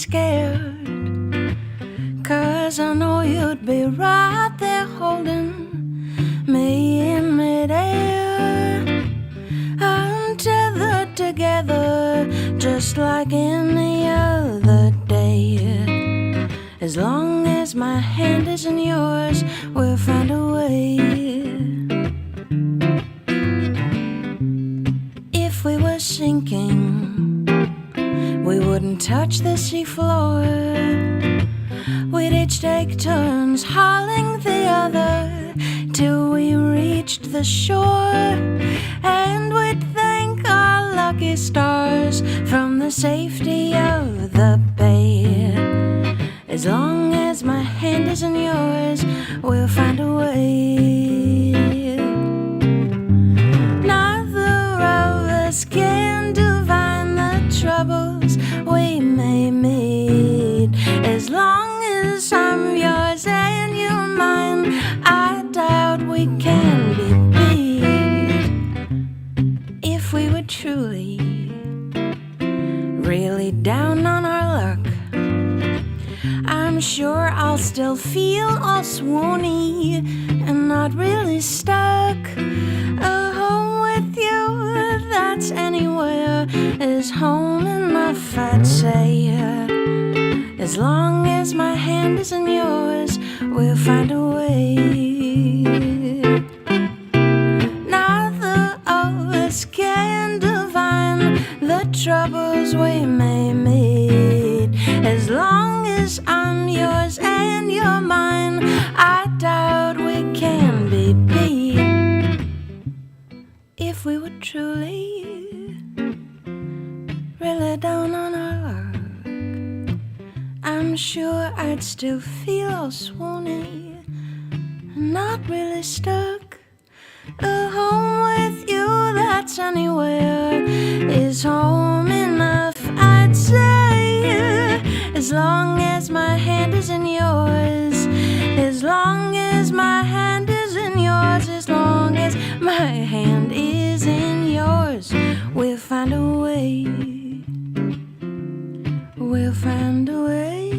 scared, 'cause I know you'd be right there holding me in midair, untethered together just like any other day. As long as my hand is in yours, we'll find a way. If we were sinking, we wouldn't touch the seafloor. We'd each take turns hauling the other till we reached the shore, and we'd thank our lucky stars from the safety of the bay. As long as my hand is in yours, we'll find a way. Neither of us can divine the troubles we may meet. As long as I'm yours and you're mine, I doubt we can be beat. If we were truly, really down on our luck, I'm sure I'll still feel all swoony and not really stuck. A home with you, that's anywhere, is home enough, I'd say. As long as my hand is in yours, we'll find a way. Neither of us can divine the troubles we may meet. As long as I'm yours and you're mine, I doubt we can be beat. If we were truly, really down on our luck, I'm sure I'd still feel all swoony and not really stuck. A home with you, that's anywhere, is home enough, I'd say. As long as my hand is in yours, as long as my hand is in yours, as long as my hand is in yours, we'll find a way. We'll find a way.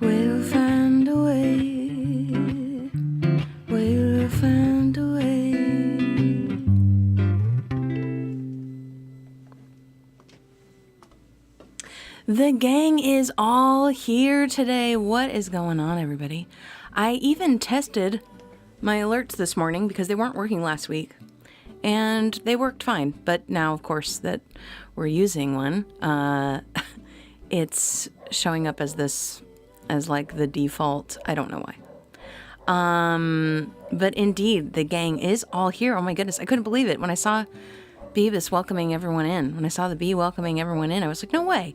We'll find a way. We'll find a way. The gang is all here today. What is going on, everybody? I even tested my alerts this morning because they weren't working last week, and they worked fine. But now, of course, that we're using one, it's showing up as this, as like the default. I don't know why. But indeed, the gang is all here. Oh my goodness, I couldn't believe it when I saw Beavis welcoming everyone in. When I saw the bee welcoming everyone in, I was like, no way.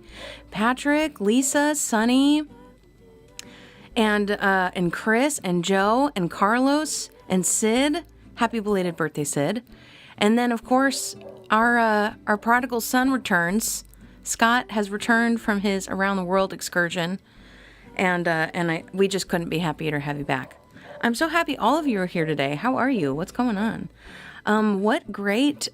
Patrick, Lisa, Sunny, and Chris, and Joe, and Carlos, and Sid. Happy belated birthday, Sid. And then, of course, our prodigal son returns. Scott has returned from his around the world excursion, and we just couldn't be happier to have you back. I'm so happy all of you are here today. How are you? What's going on? What great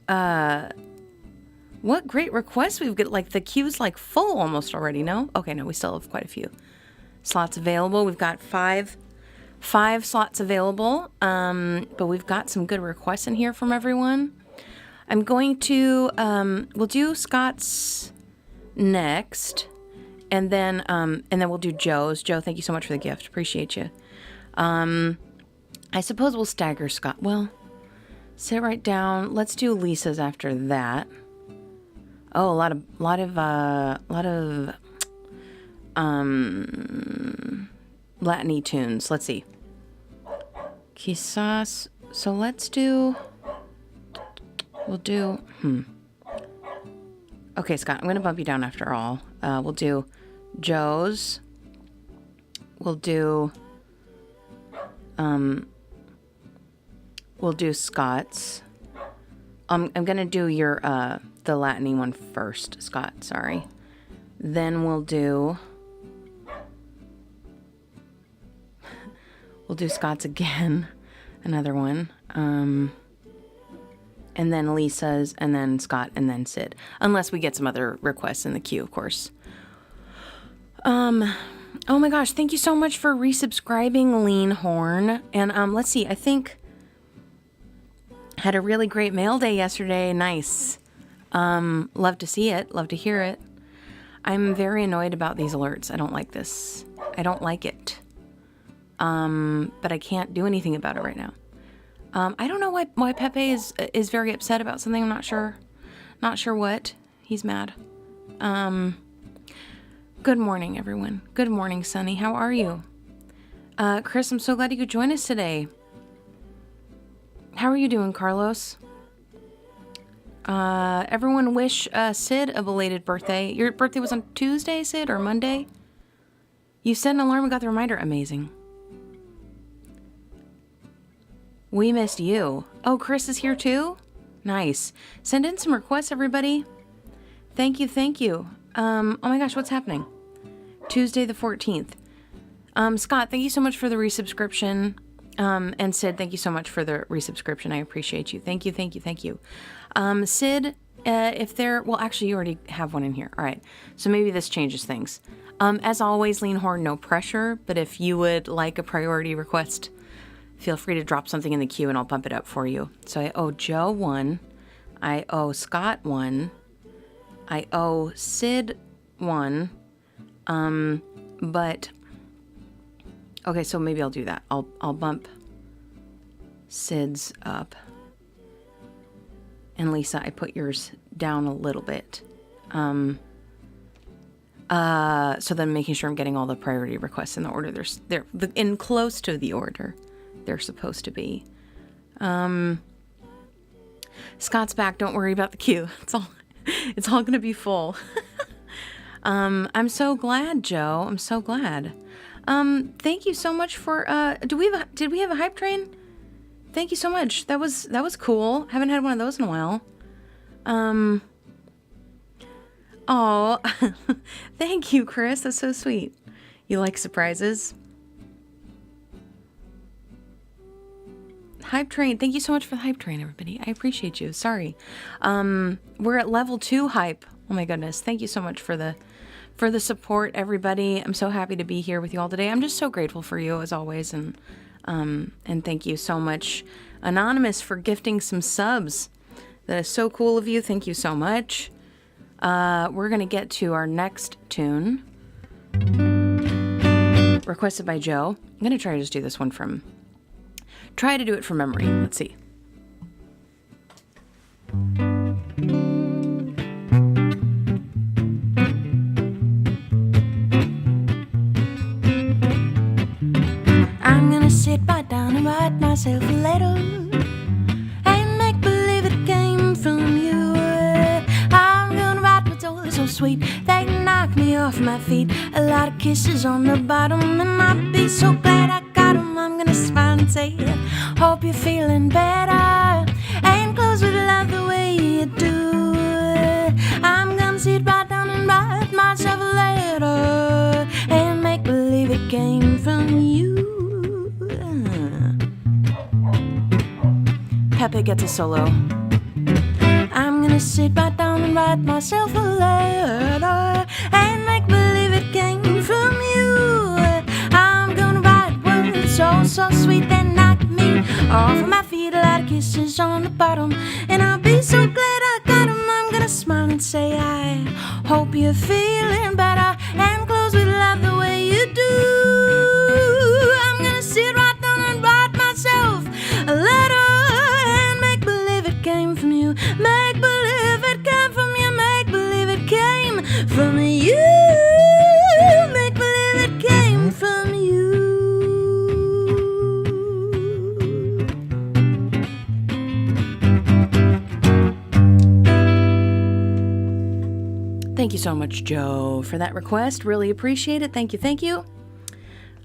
requests we've got. Like the queue's like full almost already. No? Okay, no, we still have quite a few slots available. We've got five slots available. But we've got some good requests in here from everyone. I'm going to we'll do Scott's next, and then we'll do Joe's. Joe, thank you so much for the gift. Appreciate you. I suppose we'll stagger Scott. Well, sit right down. Let's do Lisa's after that. Oh, a lot of Latin-y tunes. Let's see. Quizás. So let's do. We'll do. Okay, Scott. I'm gonna bump you down after all. We'll do Joe's. We'll do. We'll do Scott's. I'm gonna do your the Latin-y one first, Scott. Sorry. Then we'll do Scott's again. Another one. and then Lisa's, and then Scott, and then Sid. Unless we get some other requests in the queue, of course. Oh my gosh, thank you so much for resubscribing, Lean Horn. And let's see, I think had a really great mail day yesterday. Nice. Love to see it. Love to hear it. I'm very annoyed about these alerts. I don't like this. I don't like it. But I can't do anything about it right now. I don't know why Pepe is very upset about something. I'm not sure. Not sure what. He's mad. Good morning, everyone. Good morning, Sunny. How are you? Chris, I'm so glad you could join us today. How are you doing, Carlos? Everyone wish Sid a belated birthday. Your birthday was on Tuesday, Sid, or Monday? You set an alarm and got the reminder. Amazing. We missed you. Oh, Chris is here too? Nice. Send in some requests, everybody. Thank you, thank you. Oh my gosh, what's happening? Tuesday the 14th. Scott, thank you so much for the resubscription. And Sid, thank you so much for the resubscription. I appreciate you. Thank you, thank you, thank you. Sid, if there, well, actually, you already have one in here. All right. So maybe this changes things. As always, Lean Horn, no pressure. But if you would like a priority request, feel free to drop something in the queue and I'll bump it up for you. So I owe Joe one. I owe Scott one. I owe Sid one. But okay, so maybe I'll do that. I'll bump Sid's up. And Lisa, I put yours down a little bit. So then making sure I'm getting all the priority requests in the order they're in close to the order they're supposed to be. Scott's back. Don't worry about the queue. It's all gonna be full. I'm so glad, Joe. I'm so glad. Thank you so much for, did we have a hype train? Thank you so much. That was cool. Haven't had one of those in a while. Oh, thank you, Chris. That's so sweet. You like surprises? Hype train. Thank you so much for the hype train, everybody. I appreciate you. Sorry. We're at level 2 hype. Oh my goodness. Thank you so much for the support, everybody. I'm so happy to be here with you all today. I'm just so grateful for you as always. And thank you so much, Anonymous, for gifting some subs. That is so cool of you. Thank you so much. We're going to get to our next tune. Requested by Joe. I'm going to try to just do this one try to do it from memory. Let's see. I'm gonna sit back down and write myself a letter and make believe it came from you. I'm gonna write what's all so sweet they knock me off my feet. A lot of kisses on the bottom and I'll be so glad I got them. I'm gonna smile and say, hope you're feeling better and close with love the way you do. I'm gonna sit right down and write myself a letter and make believe it came from you. Pepe gets a solo. I'm gonna sit right down and write myself a letter and make believe it came from you. I'm gonna write words so sweet they knock me off of my feet. A lot of kisses on the bottom and I'll be so glad I got them. I'm gonna smile and say I hope you're feeling better and close with love the way you do. I'm gonna sit right down and write myself a letter and make believe it came from you. Make believe it came from you. Make believe it came from you. Make believe it came from you. Thank you so much, Joe, for that request. Really appreciate it. Thank you, thank you.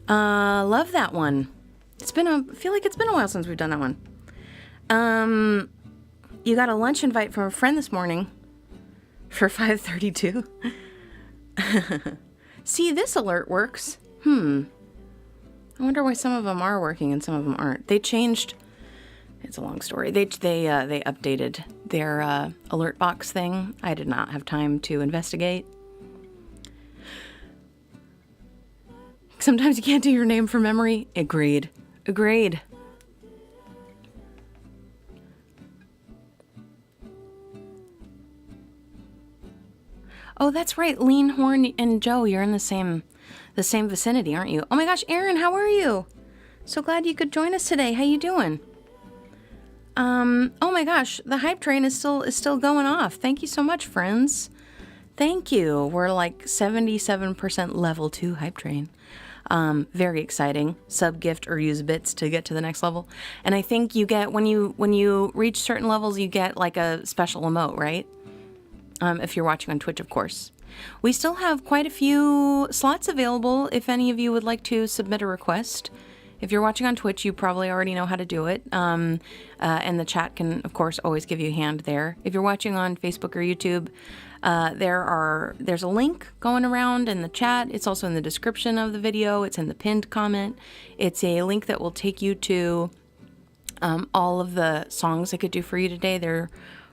Love that one. I feel like it's been a while since we've done that one. You got a lunch invite from a friend this morning for 5:32. See, this alert works. I wonder why some of them are working and some of them aren't. They changed It's a long story. They updated their alert box thing. I did not have time to investigate. Sometimes you can't do your name from memory. Agreed. Oh, that's right. Lean Horn and Joe, you're in the same vicinity, aren't you? Oh my gosh, Aaron, how are you? So glad you could join us today. How you doing? Oh my gosh, the hype train is still going off. Thank you so much, friends. Thank you. We're like 77% level 2 hype train. Very exciting. Sub, gift, or use bits to get to the next level. And I think you get, when you reach certain levels, you get like a special emote, right? If you're watching on Twitch, of course. We still have quite a few slots available if any of you would like to submit a request. If you're watching on Twitch, you probably already know how to do it. And the chat can, of course, always give you a hand there. If you're watching on Facebook or YouTube, there's a link going around in the chat. It's also in the description of the video. It's in the pinned comment. It's a link that will take you to all of the songs I could do for you today. There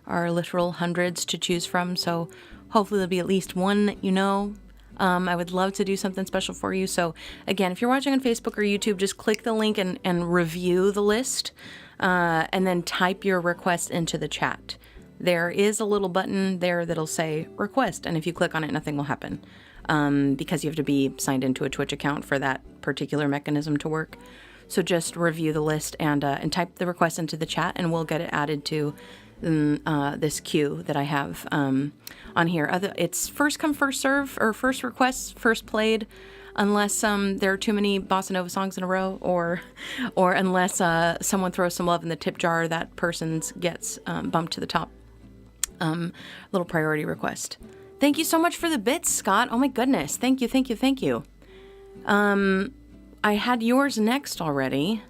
are literal hundreds to choose from, so hopefully there'll be at least one that you know. I would love to do something special for you. So again, if you're watching on Facebook or YouTube, just click the link and review the list, and then type your request into the chat. There is a little button there that'll say request, and if you click on it, nothing will happen, because you have to be signed into a Twitch account for that particular mechanism to work. So just review the list and type the request into the chat, and we'll get it added to this queue that I have on here. It's first come, first serve, or first request, first played, unless there are too many bossa nova songs in a row, or unless someone throws some love in the tip jar, that person's gets bumped to the top. Little priority request. Thank you so much for the bits, Scott. Oh my goodness. Thank you. I had yours next already.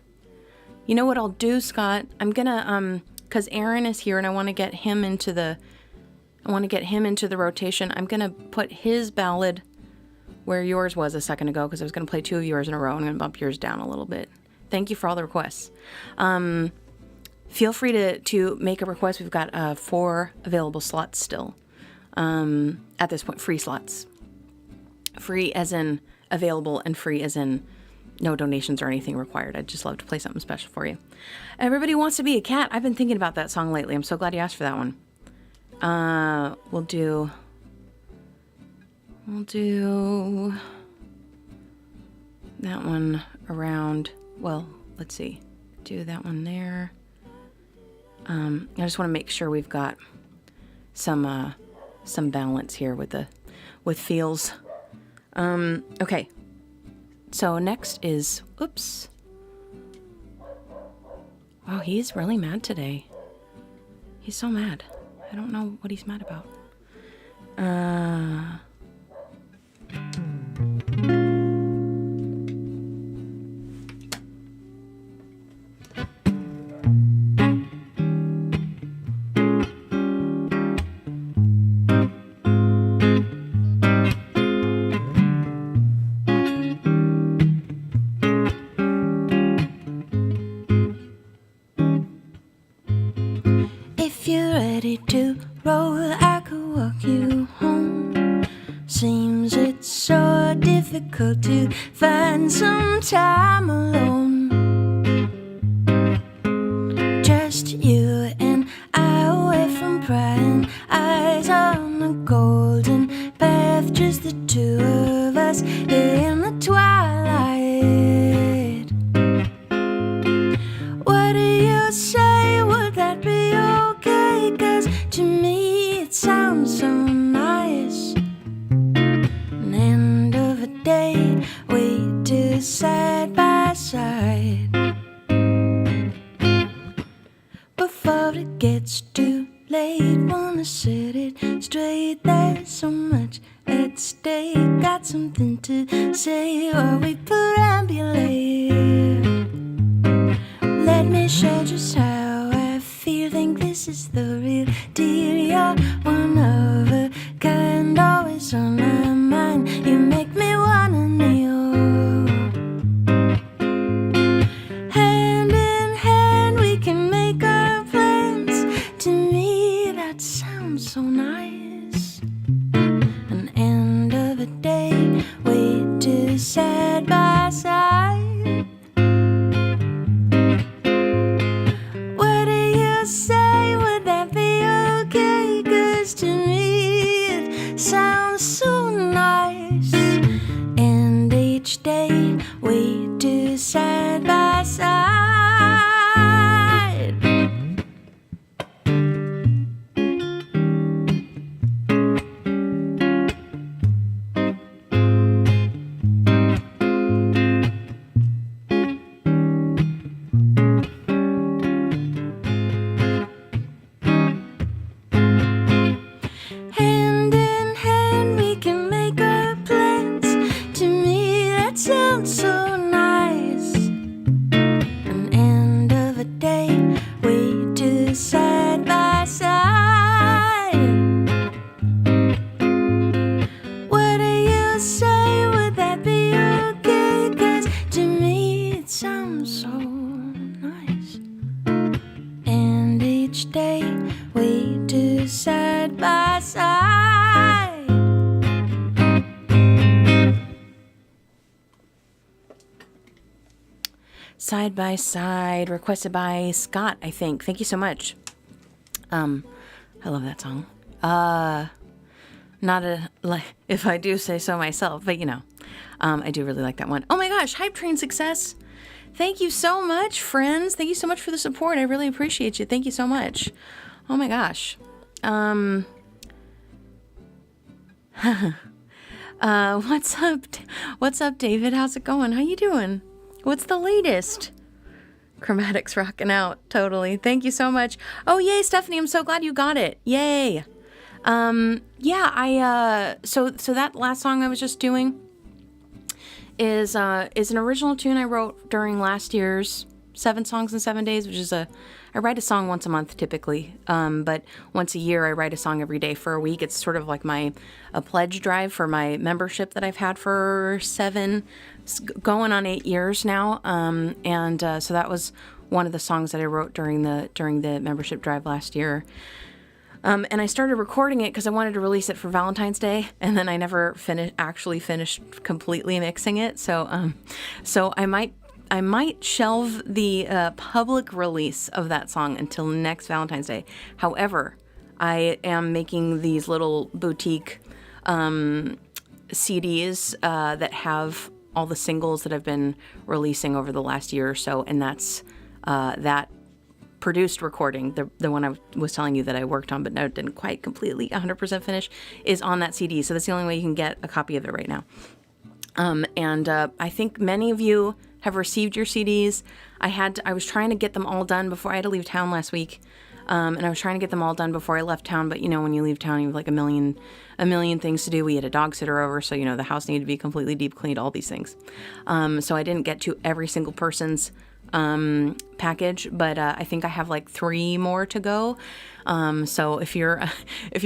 You know what I'll do, Scott? I'm gonna because Aaron is here and I want to get him into the rotation. I'm gonna put his ballad where yours was a second ago, because I was gonna play two of yours in a row, and I'm gonna bump yours down a little bit. Thank you for all the requests. Feel free to make a request. We've got 4 available slots still. At this point, free slots. Free as in available, and free as in no donations or anything required. I'd just love to play something special for you. Everybody Wants to Be a Cat. I've been thinking about that song lately. I'm so glad you asked for that one. We'll do that one around, well, let's see. Do that one there. I just want to make sure we've got some balance here with feels. Okay. So next is, oops. Wow, he's really mad today. He's so mad. I don't know what he's mad about. If you're ready to roll, I could walk you home. Seems it's so difficult to find some time alone. Just you and I, away from prying eyes on a golden path. Just the two of us in the twilight. What do you say? Would that be okay? 'Cause to me it sounds so nice. An end of a day, we two side by side. Before it gets too late, wanna set it straight. There's so much at stake. Got something to say while we perambulate. Let me show just how I feel. Think this is the real deal. You're one of a kind, always on my mind. You make me wanna kneel. Hand in hand, we can make do side by side. Hand in hand we can make our plans. To me that sounds so nice. An end of a day we do side by side. What do you say? Would that be okay? 'Cause to me it sounds so nice. And each day we do side by side. Side by Side, requested by Scott, I think. Thank you so much. I love that song. Not a, like, if I do say so myself, but you know, I do really like that one. Oh my gosh, Hype Train success. Thank you so much, friends. Thank you so much for the support. I really appreciate you. Thank you so much. Oh my gosh. What's up? What's up, David? How's it going? How you doing? What's the latest? Chromatic's rocking out. Totally. Thank you so much. Oh, yay, Stephanie. I'm so glad you got it. Yay. Yeah, so that last song I was just doing is an original tune I wrote during last year's 7 Songs in 7 Days, which is I write a song once a month typically, but once a year I write a song every day for a week. It's sort of like a pledge drive for my membership that I've had for going on 8 years now, so that was one of the songs that I wrote during the membership drive last year. And I started recording it because I wanted to release it for Valentine's Day, and then I never actually finished completely mixing it. So I might shelve the public release of that song until next Valentine's Day. However, I am making these little boutique CDs that have all the singles that I've been releasing over the last year or so, and that's that produced recording, the one I was telling you that I worked on but no, didn't quite completely 100% finish, is on that CD. So that's the only way you can get a copy of it right now. I think many of you have received your CDs. I was trying to get them all done before I had to leave town last week. And I was trying to get them all done before I left town. But, you know, when you leave town, you have like a million things to do. We had a dog sitter over, so, you know, the house needed to be completely deep cleaned, all these things. So I didn't get to every single person's package, but I think I have like 3 more to go. So if you're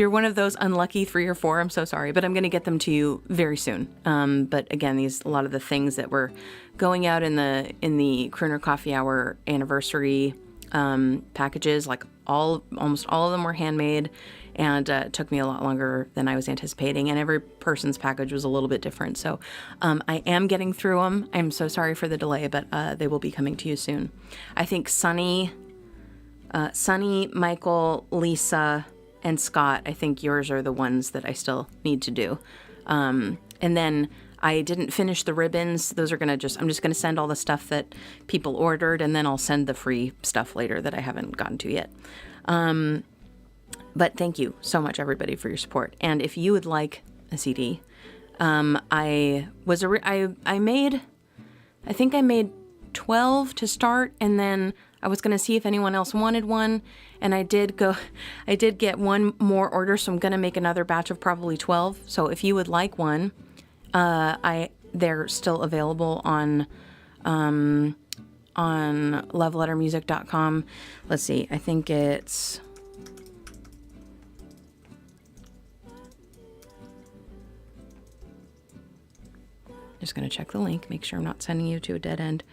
one of those unlucky 3 or 4, I'm so sorry, but I'm going to get them to you very soon. But again, a lot of the things that were going out in the Crooner Coffee Hour anniversary packages, like almost all of them were handmade, and it took me a lot longer than I was anticipating, and every person's package was a little bit different. So I am getting through them. I'm so sorry for the delay, but they will be coming to you soon. I think Sunny, Michael, Lisa, and Scott, I think yours are the ones that I still need to do. And then I didn't finish the ribbons. Those are I'm just going to send all the stuff that people ordered, and then I'll send the free stuff later that I haven't gotten to yet. But thank you so much, everybody, for your support. And if you would like a CD, I think I made 12 to start, and then I was going to see if anyone else wanted one, and I did get one more order, so I'm going to make another batch of probably 12. So if you would like one, they're still available on lovelettermusic.com. Let's see, I think it's... Just going to check the link, make sure I'm not sending you to a dead end.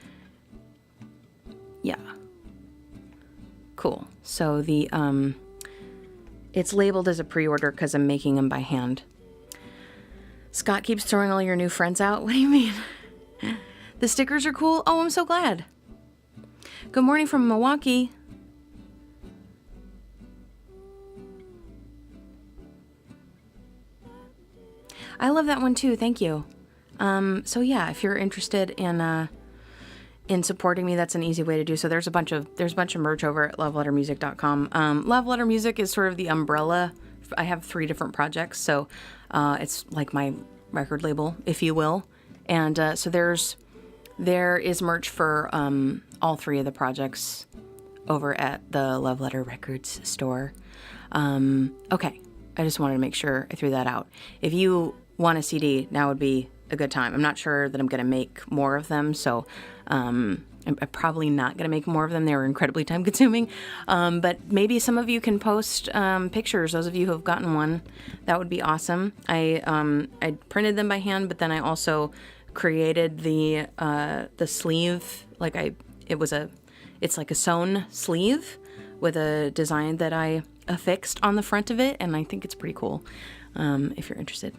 Yeah. Cool. So it's labeled as a pre-order because I'm making them by hand. Scott keeps throwing all your new friends out. What do you mean? The stickers are cool? Oh, I'm so glad. Good morning from Milwaukee. I love that one too. Thank you. So yeah, if you're interested in in supporting me, that's an easy way to do so. There's a bunch of merch over at lovelettermusic.com. Love Letter Music is sort of the umbrella. I have 3 different projects, so it's like my record label, if you will. And so there is merch for all 3 of the projects over at the Love Letter Records store. Okay, I just wanted to make sure I threw that out. If you want a CD, now would be a good time. I'm not sure that I'm going to make more of them, so I'm probably not going to make more of them. They were incredibly time consuming, but maybe some of you can post pictures, those of you who have gotten one. That would be awesome. I printed them by hand, but then I also created the sleeve. It's like a sewn sleeve with a design that I affixed on the front of it, and I think it's pretty cool if you're interested.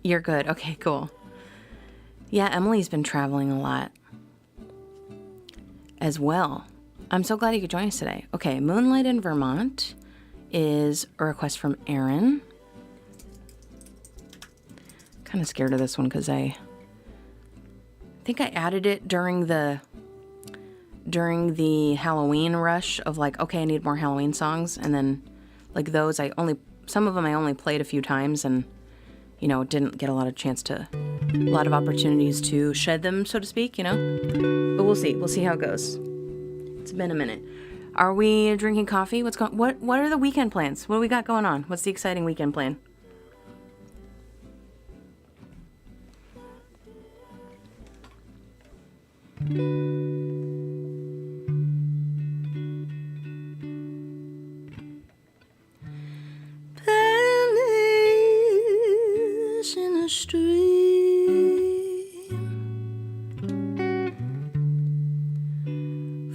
You're good. Okay, cool. Yeah, Emily's been traveling a lot as well. I'm so glad you could join us today. Okay, Moonlight in Vermont is a request from Aaron. Kind of scared of this one because I think I added it during the Halloween rush of like, okay, I need more Halloween songs, and then like those some of them I only played a few times and didn't get a lot of opportunities to shed them, so to speak, but we'll see how it goes. It's been a minute. Are we drinking coffee? What are the weekend plans? What do we got going on? What's the exciting weekend plan? Pennies in a stream,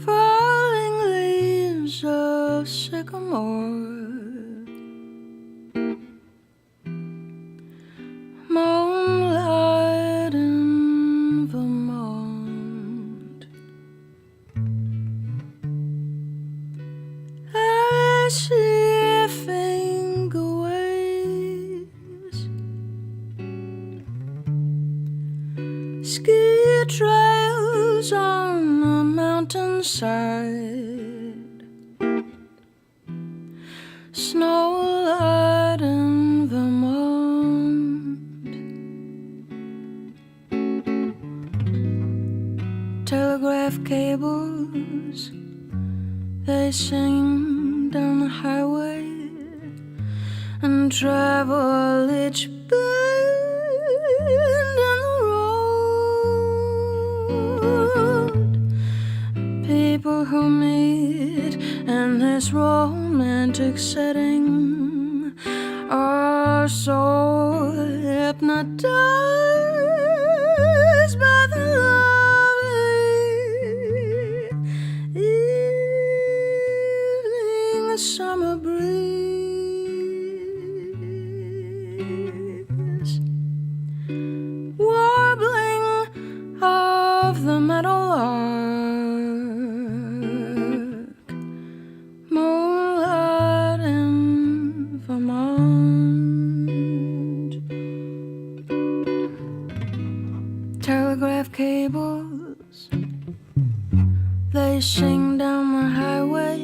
falling leaves of sycamore, moonlight in Vermont. I see finger waves, ski trails on the mountainside, snowlight in Vermont, telegraph cables, they sing down the highway and travel each bend in the road. People who meet in this romantic setting are so hypnotized by the lovely evening summer breeze, warbling of the meadowlark, moonlight in Vermont, telegraph cables, they sing down the highway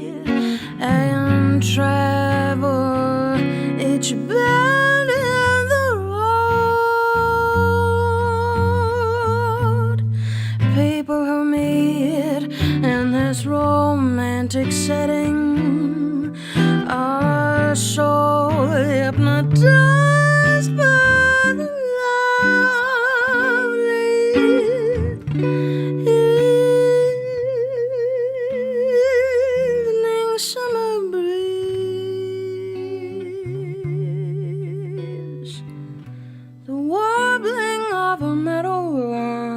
and travel each bend in the road. People who meet in this romantic setting are so hypnotized by the lovely evening summer breeze, the warbling of a meadowlark,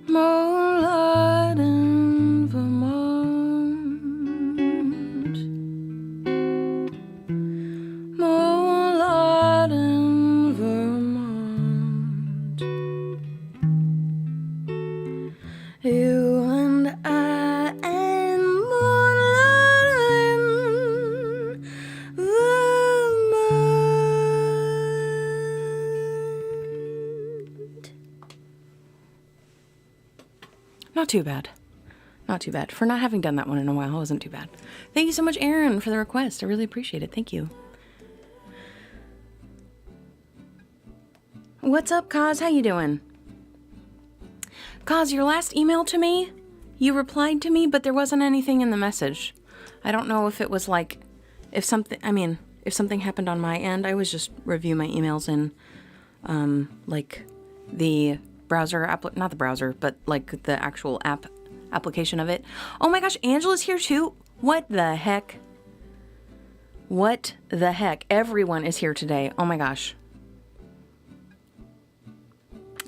moonlight in Not too bad. Not too bad. For not having done that one in a while, it wasn't too bad. Thank you so much, Aaron, for the request. I really appreciate it. Thank you. What's up, Kaz? How you doing? Kaz, your last email to me, you replied to me, but there wasn't anything in the message. I don't know if it was like, if something happened on my end. I always just review my emails in, like, the browser, not the browser, but, like, the actual application of it. Oh my gosh, Angela's here too? What the heck? What the heck? Everyone is here today. Oh my gosh.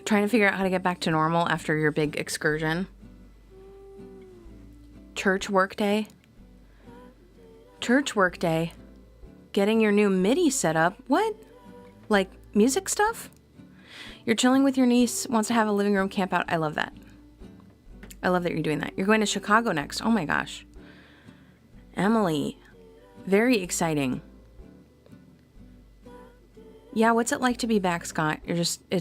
Trying to figure out how to get back to normal after your big excursion. Church work day. Church work day. Getting your new MIDI set up. What? Like music stuff? You're chilling with your niece, wants to have a living room camp out. I love that. I love that you're doing that. You're going to Chicago next. Oh my gosh. Emily. Very exciting. Yeah, what's it like to be back, Scott? You're just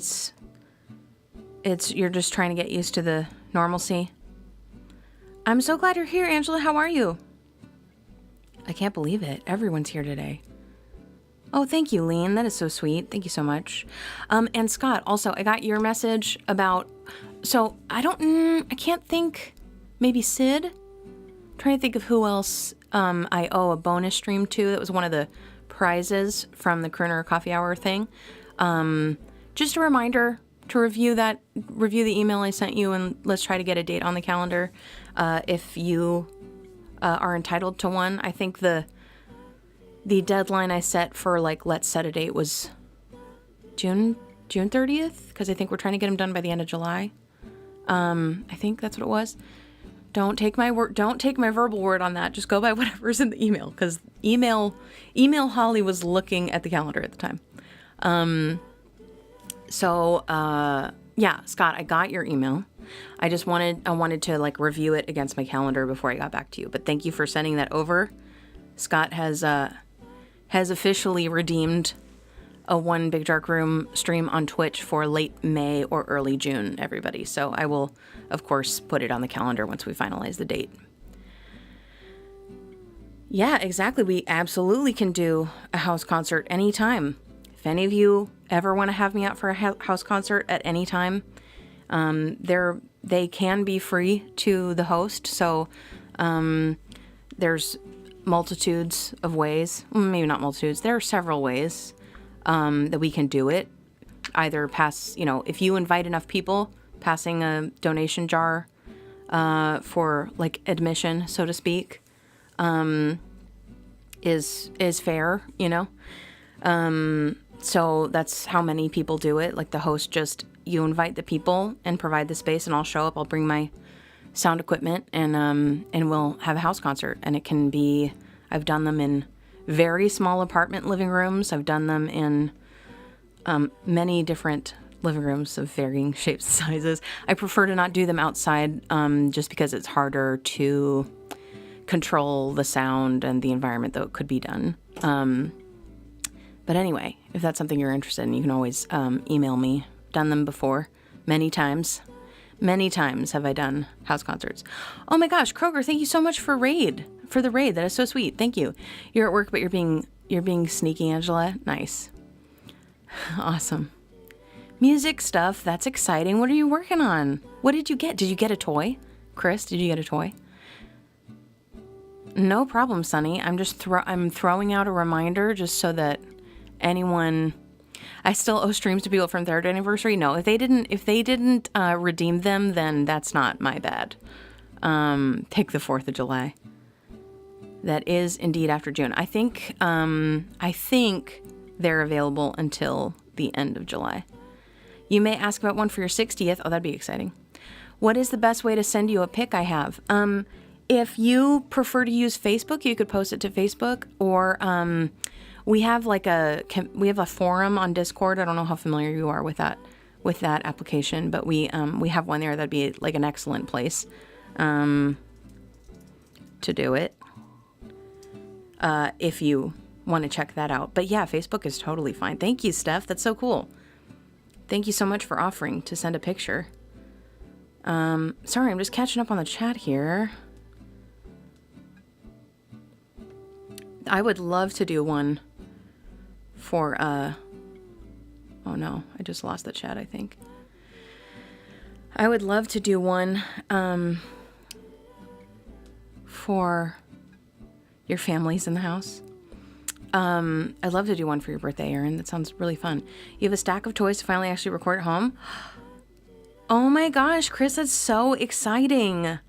trying to get used to the normalcy. I'm so glad you're here, Angela. How are you? I can't believe it. Everyone's here today. Oh, thank you, Lean. That is so sweet. Thank you so much. And Scott, also, I got your message about, so I can't think, maybe Sid? I'm trying to think of who else I owe a bonus stream to. That was one of the prizes from the Crooner Coffee Hour thing. Just a reminder to review the email I sent you, and let's try to get a date on the calendar if you are entitled to one. I think the deadline I set for, like, let's set a date was June 30th, because I think we're trying to get them done by the end of July. I think that's what it was. Don't take my verbal word on that. Just go by whatever's in the email, because email Holly was looking at the calendar at the time. Yeah, Scott, I got your email. I wanted to, like, review it against my calendar before I got back to you. But thank you for sending that over. Scott has officially redeemed a One Big Dark Room stream on Twitch for late May or early June, everybody. So I will, of course, put it on the calendar once we finalize the date. Yeah, exactly. We absolutely can do a house concert anytime. If any of you ever want to have me out for a house concert at any time, they can be free to the host. So there's multitudes of ways, maybe not multitudes, there are several ways that we can do it. Either if you invite enough people, passing a donation jar for, like, admission, so to speak, is fair, so that's how many people do it. Like, the host you invite the people and provide the space, and I'll show up. I'll bring my sound equipment, and we'll have a house concert. And it can be, I've done them in very small apartment living rooms. I've done them in many different living rooms of varying shapes and sizes. I prefer to not do them outside, just because it's harder to control the sound and the environment, though it could be done. But anyway, if that's something you're interested in, you can always email me. Done them before. Many times. Many times have I done house concerts. Oh my gosh, Kroger, thank you so much for the raid. That is so sweet. Thank you. You're at work, but you're being sneaky, Angela. Nice. Awesome. Music stuff. That's exciting. What are you working on? What did you get? Did you get a toy? Chris, did you get a toy? No problem, Sonny. I'm just I'm throwing out a reminder just so that anyone, I still owe streams to people from third anniversary. No, if they didn't redeem them, then that's not my bad. Pick the 4th of July. That is indeed after June. I think they're available until the end of July. You may ask about one for your 60th. Oh, that'd be exciting. What is the best way to send you a pic I have? If you prefer to use Facebook, you could post it to Facebook, or we have a forum on Discord. I don't know how familiar you are with that application, but we have one there. That'd be, like, an excellent place to do it if you want to check that out. But yeah, Facebook is totally fine. Thank you, Steph. That's so cool. Thank you so much for offering to send a picture. Sorry, I'm just catching up on the chat here. I would love to do one for, oh no, I just lost the chat, I think. I would love to do one, for your families in the house. I'd love to do one for your birthday, Erin. That sounds really fun. You have a stack of toys to finally actually record at home? Oh my gosh, Chris, that's so exciting.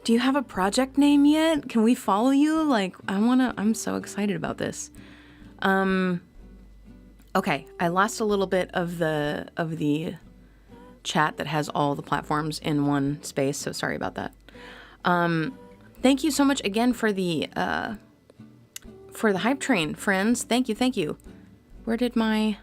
Do you have a project name yet? Can we follow you? Like, I'm so excited about this. Okay, I lost a little bit of the chat that has all the platforms in one space, so sorry about that. Thank you so much again for the hype train, friends. Thank you. Where did my...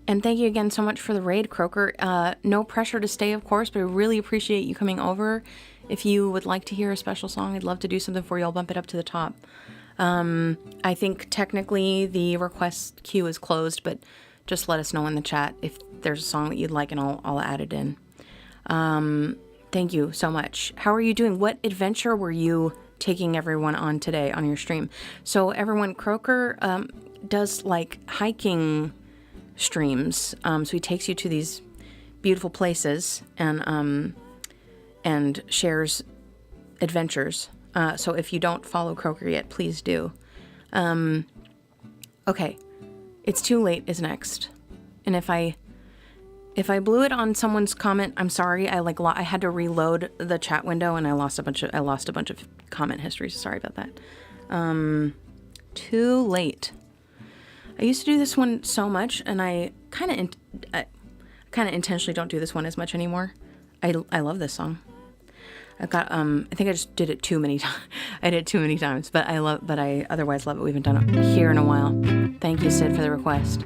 And thank you again so much for the raid, Croaker. No pressure to stay, of course, but I really appreciate you coming over. If you would like to hear a special song, I'd love to do something for you. I'll bump it up to the top. I think technically the request queue is closed, but just let us know in the chat if there's a song that you'd like and I'll add it in. Thank you so much. How are you doing? What adventure were you taking everyone on today on your stream? So everyone, Croaker does like hiking streams. So he takes you to these beautiful places and shares adventures. So if you don't follow Croaker yet, please do. Okay, It's Too Late is next, and if I blew it on someone's comment, I'm sorry. I had to reload the chat window and I lost a bunch of comment history. So sorry about that. Too Late. I used to do this one so much, and I kind of intentionally don't do this one as much anymore. I love this song. I've got I think I just did it too many times. I did it too many times, but I otherwise love it. We haven't done it here in a while. Thank you, Sid, for the request.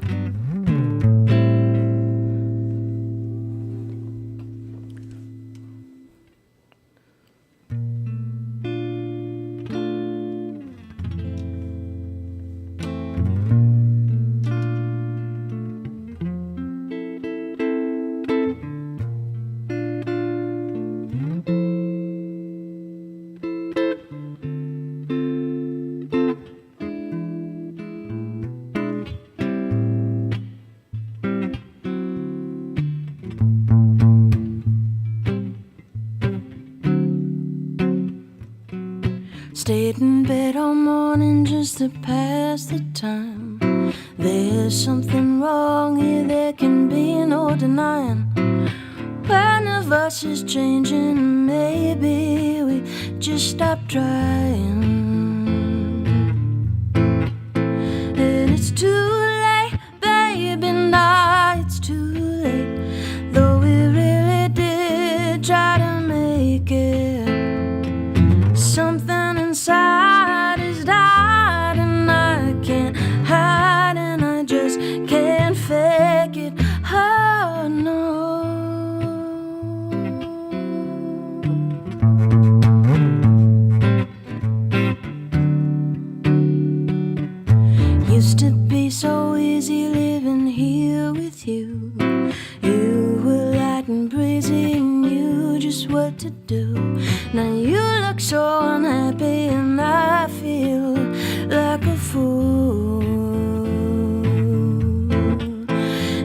Stayed in bed all morning just to pass the time. There's something wrong here, there can be no denying. One of us is changing, maybe we just stop trying. And it's too late, baby, now it's too late. Though we really did try to make it. Something inside is died and I can't hide and I just can't fake it. Oh no. Used to be so easy living here with you. You were light and breezy and knew just what to do. Now you look so unhappy and I feel like a fool.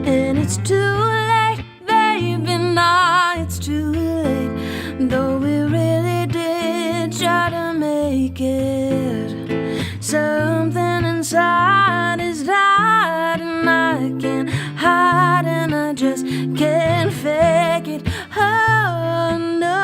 And it's too late, baby, now it's too late. Though we really did try to make it. Something inside is died and I can't hide and I just can't fake it. Oh no.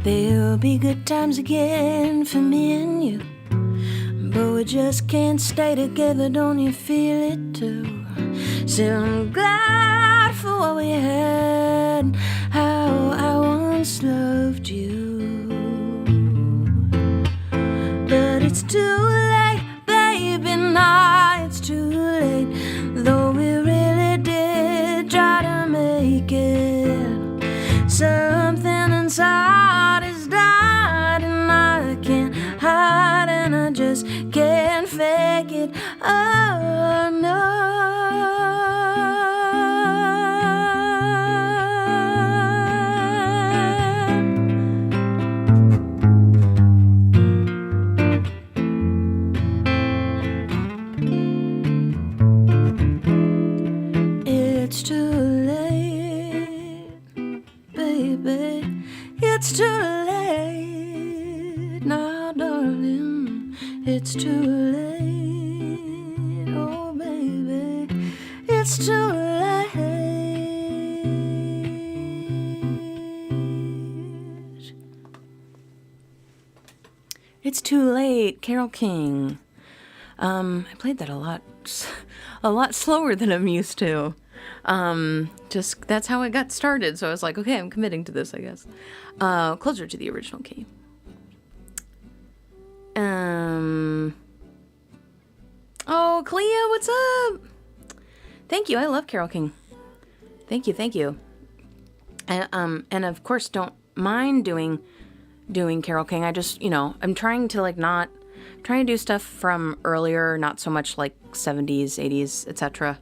There'll be good times again for me and you, but we just can't stay together, don't you feel it too? So I'm glad for what we had, how I once loved you. it's too late, baby, now it's too late. Though we really did try to make it, something inside is died, and I can't hide, and I just can't fake it. Oh no. It's too late, baby. It's too late now, darling. It's too late, oh baby. It's too late. It's too late, Carole King. I played that a lot slower than I'm used to. Just that's how it got started. So I was like, okay, I'm committing to this, I guess. Closer to the original key. Oh, Clea, what's up? Thank you. I love Carole King. Thank you. And of course, don't mind doing Carole King. I just, I'm trying to trying to do stuff from earlier, not so much like 70s, 80s, etc.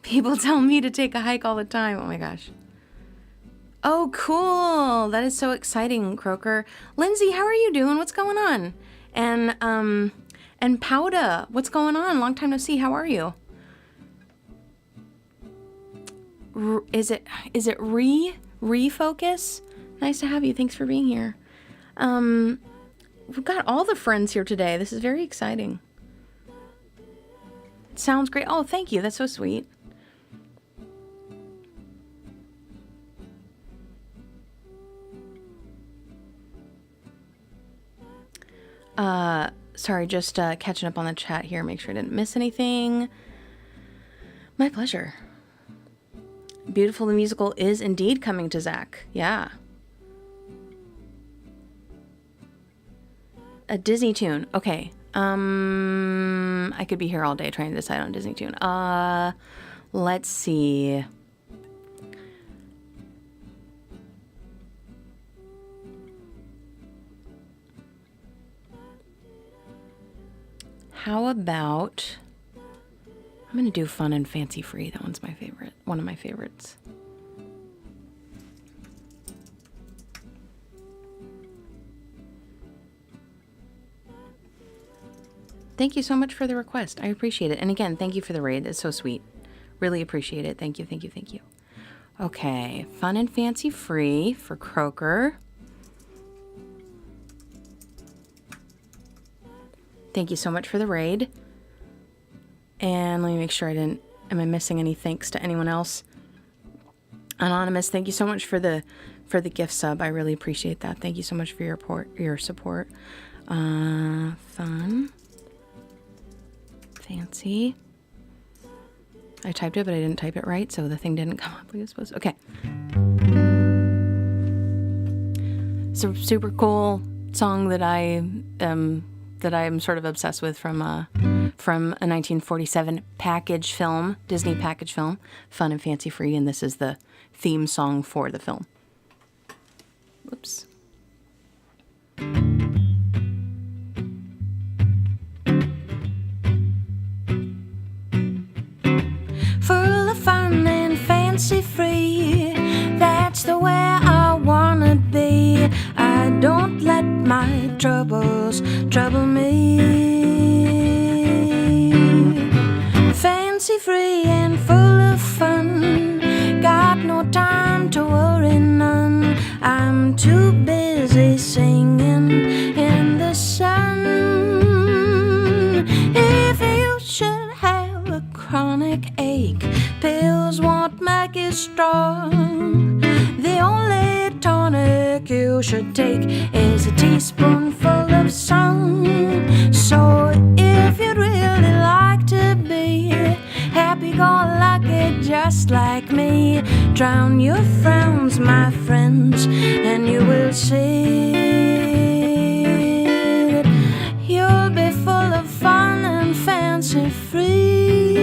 People tell me to take a hike all the time. Oh my gosh. Oh, cool. That is so exciting, Croaker. Lindsay, how are you doing? What's going on? And Powda, what's going on? Long time no see. How are you? Is it refocus? Nice to have you. Thanks for being here. We've got all the friends here today. This is very exciting. Sounds great. Oh, thank you. That's so sweet. Sorry, just catching up on the chat here. Make sure I didn't miss anything. My pleasure. Beautiful the Musical is indeed coming to Zach. Yeah. A Disney tune. Okay. I could be here all day trying to decide on a Disney tune. Let's see. How about, I'm going to do Fun and Fancy Free. That one's my favorite. One of my favorites. Thank you so much for the request. I appreciate it. And again, thank you for the raid. It's so sweet. Really appreciate it. Thank you. Okay. Fun and Fancy Free for Croaker. Thank you so much for the raid. And let me make sure am I missing any thanks to anyone else? Anonymous, thank you so much for the gift sub. I really appreciate that. Thank you so much for your support. Fun. Fancy. I typed it, but I didn't type it right, so the thing didn't come up like it was supposed to. Okay. So super cool song that I'm sort of obsessed with from a 1947 package film, Disney package film, Fun and Fancy Free, and this is the theme song for the film. Whoops. Full of fun and fancy free, that's the way I wanna be. I don't let my troubles trouble me. Fancy free and full of fun, got no time to worry none. I'm too busy singing in the sun. If you should have a chronic ache, pills won't make you strong. The only tonic you should take is a teaspoonful of song. So if you'd really like to be happy-go-lucky just like me, drown your frown friends, my friends, and you will see that you'll be full of fun and fancy free.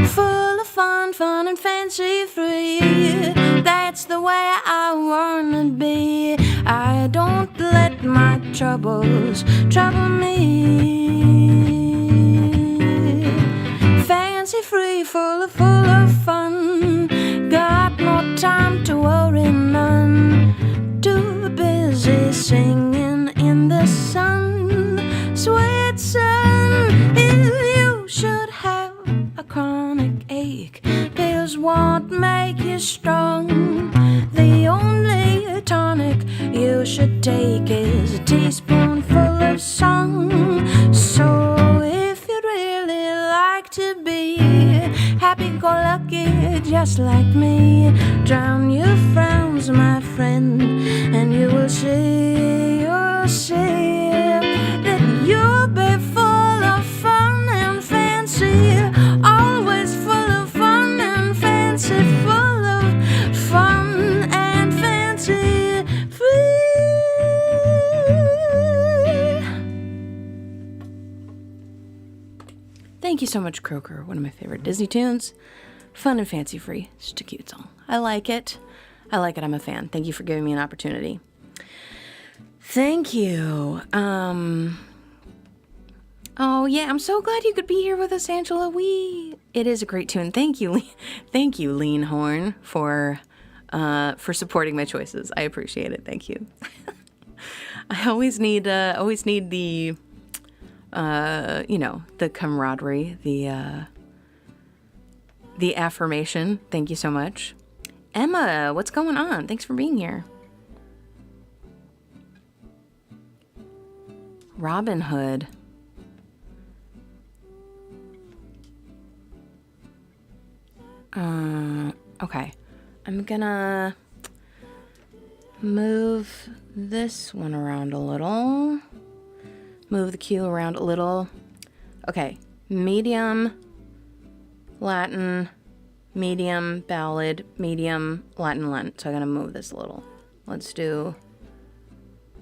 Full of fun, fun and fancy free. That's the way I wanna be. I don't let my troubles trouble me. Fancy free, full of fun. Got no time to worry none. Too busy singing in the sun. Sweet sun, if you should have a chronic ache, pills won't make you strong. The only tonic you should take is a teaspoonful of song. So if you'd really like to be happy-go-lucky just like me, drown your frowns, my friend, and you will see, you'll see that you'll be full of fun and fancy, always full of fun and fancy, full of fun and fancy free. Thank you so much, Croaker. One of my favorite Disney tunes. Fun and fancy free. It's just a cute song. I like it. I like it. I'm a fan. Thank you for giving me an opportunity. Thank you. Oh yeah, I'm so glad you could be here with us, Angela. It is a great tune. Thank you, thank you, Lean Horn, for supporting my choices. I appreciate it. Thank you. I always need the the camaraderie, the affirmation. Thank you so much. Emma, what's going on? Thanks for being here. Robin Hood. Okay. I'm gonna move this one around a little. Move the cue around a little. Okay. Medium, Latin, medium, ballad, medium, Latin, Lent. So I'm gonna move this a little. Let's do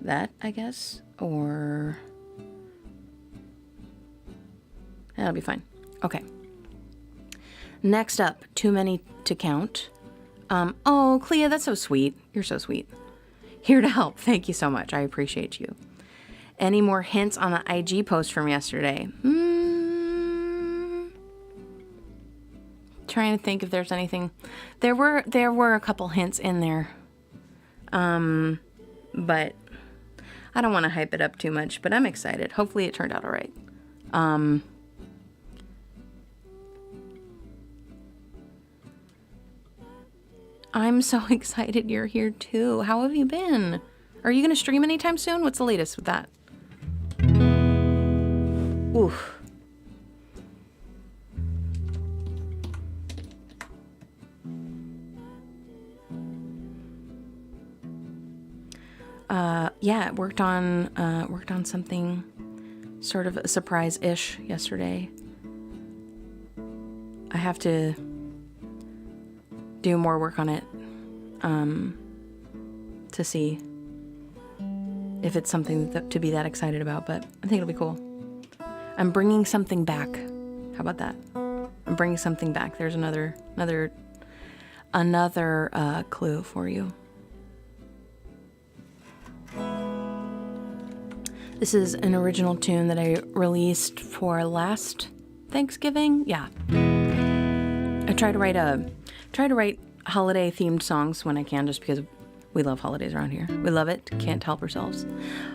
that, I guess. Or that'll be fine. Okay. Next up, Too Many to Count. Oh, Clea, that's so sweet. You're so sweet. Here to help. Thank you so much. I appreciate you. Any more hints on the IG post from yesterday? Trying to think if there's anything. There were a couple hints in there. But I don't want to hype it up too much, but I'm excited. Hopefully it turned out all right. I'm so excited you're here too. How have you been? Are you going to stream anytime soon? What's the latest with that? Oof. Yeah, worked on something sort of a surprise-ish yesterday. I have to do more work on it to see if it's something to be that excited about, but I think it'll be cool. I'm bringing something back. How about that? I'm bringing something back. There's another clue for you. This is an original tune that I released for last Thanksgiving. Yeah. I try to write holiday themed songs when I can, just because we love holidays around here. We love it. Can't help ourselves.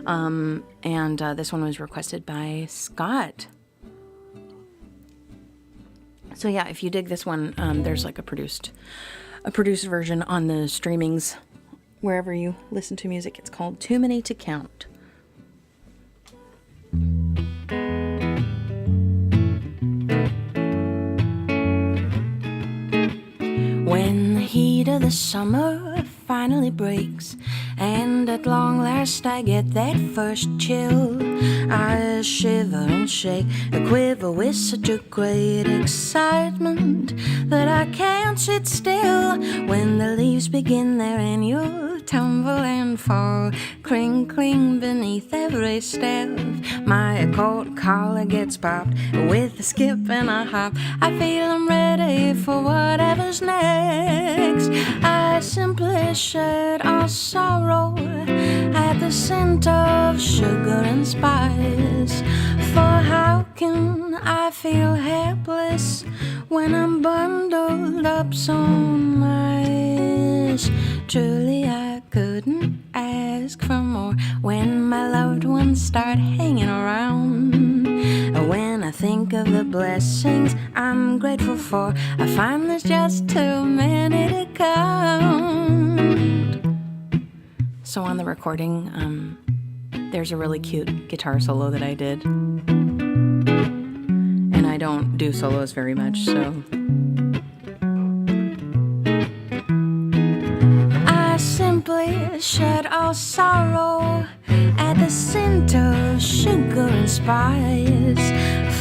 And this one was requested by Scott. So yeah, if you dig this one, there's like a produced version on the streamings wherever you listen to music. It's called Too Many to Count. When the heat of the summer finally breaks And at long last I get that first chill. I shiver and shake, a quiver with such a great excitement that I can't sit still. When the leaves begin their annual tumble and fall, crinkling beneath every step, my coat collar gets popped with a skip and a hop. I feel I'm ready for whatever's next. I simply shed all sorrow at the scent of sugar and spice. For how can I feel helpless when I'm bundled up so nice? Truly I couldn't ask for more when my loved ones start hanging around. When I think of the blessings I'm grateful for, I find there's just too many to count. So on the recording, there's a really cute guitar solo that I did. And I don't do solos very much, so... I simply shed all sorrow at the scent of sugar and spice.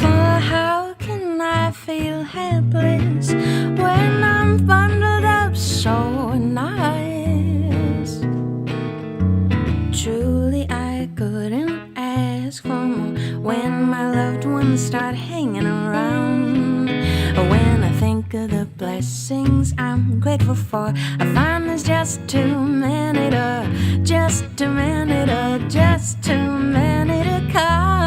For how can I feel helpless when I'm bundled up so nice? Truly I couldn't ask for more when my loved ones start hanging around. When I think of the blessings I'm grateful for, I find there's just too many to count.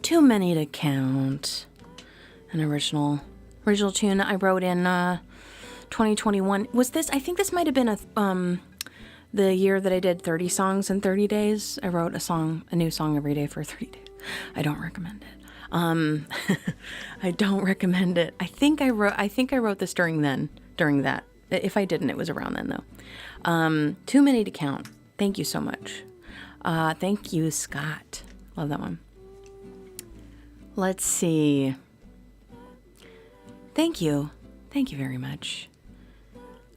Too many to count. An original tune I wrote in 2021. Was this? I think this might have been the year that I did 30 songs in 30 days. I wrote a new song every day for 30 days. I don't recommend it. I don't recommend it. I think I wrote this during that. If I didn't, it was around then though. Too many to count. Thank you so much. Thank you, Scott. Love that one. Let's see. Thank you very much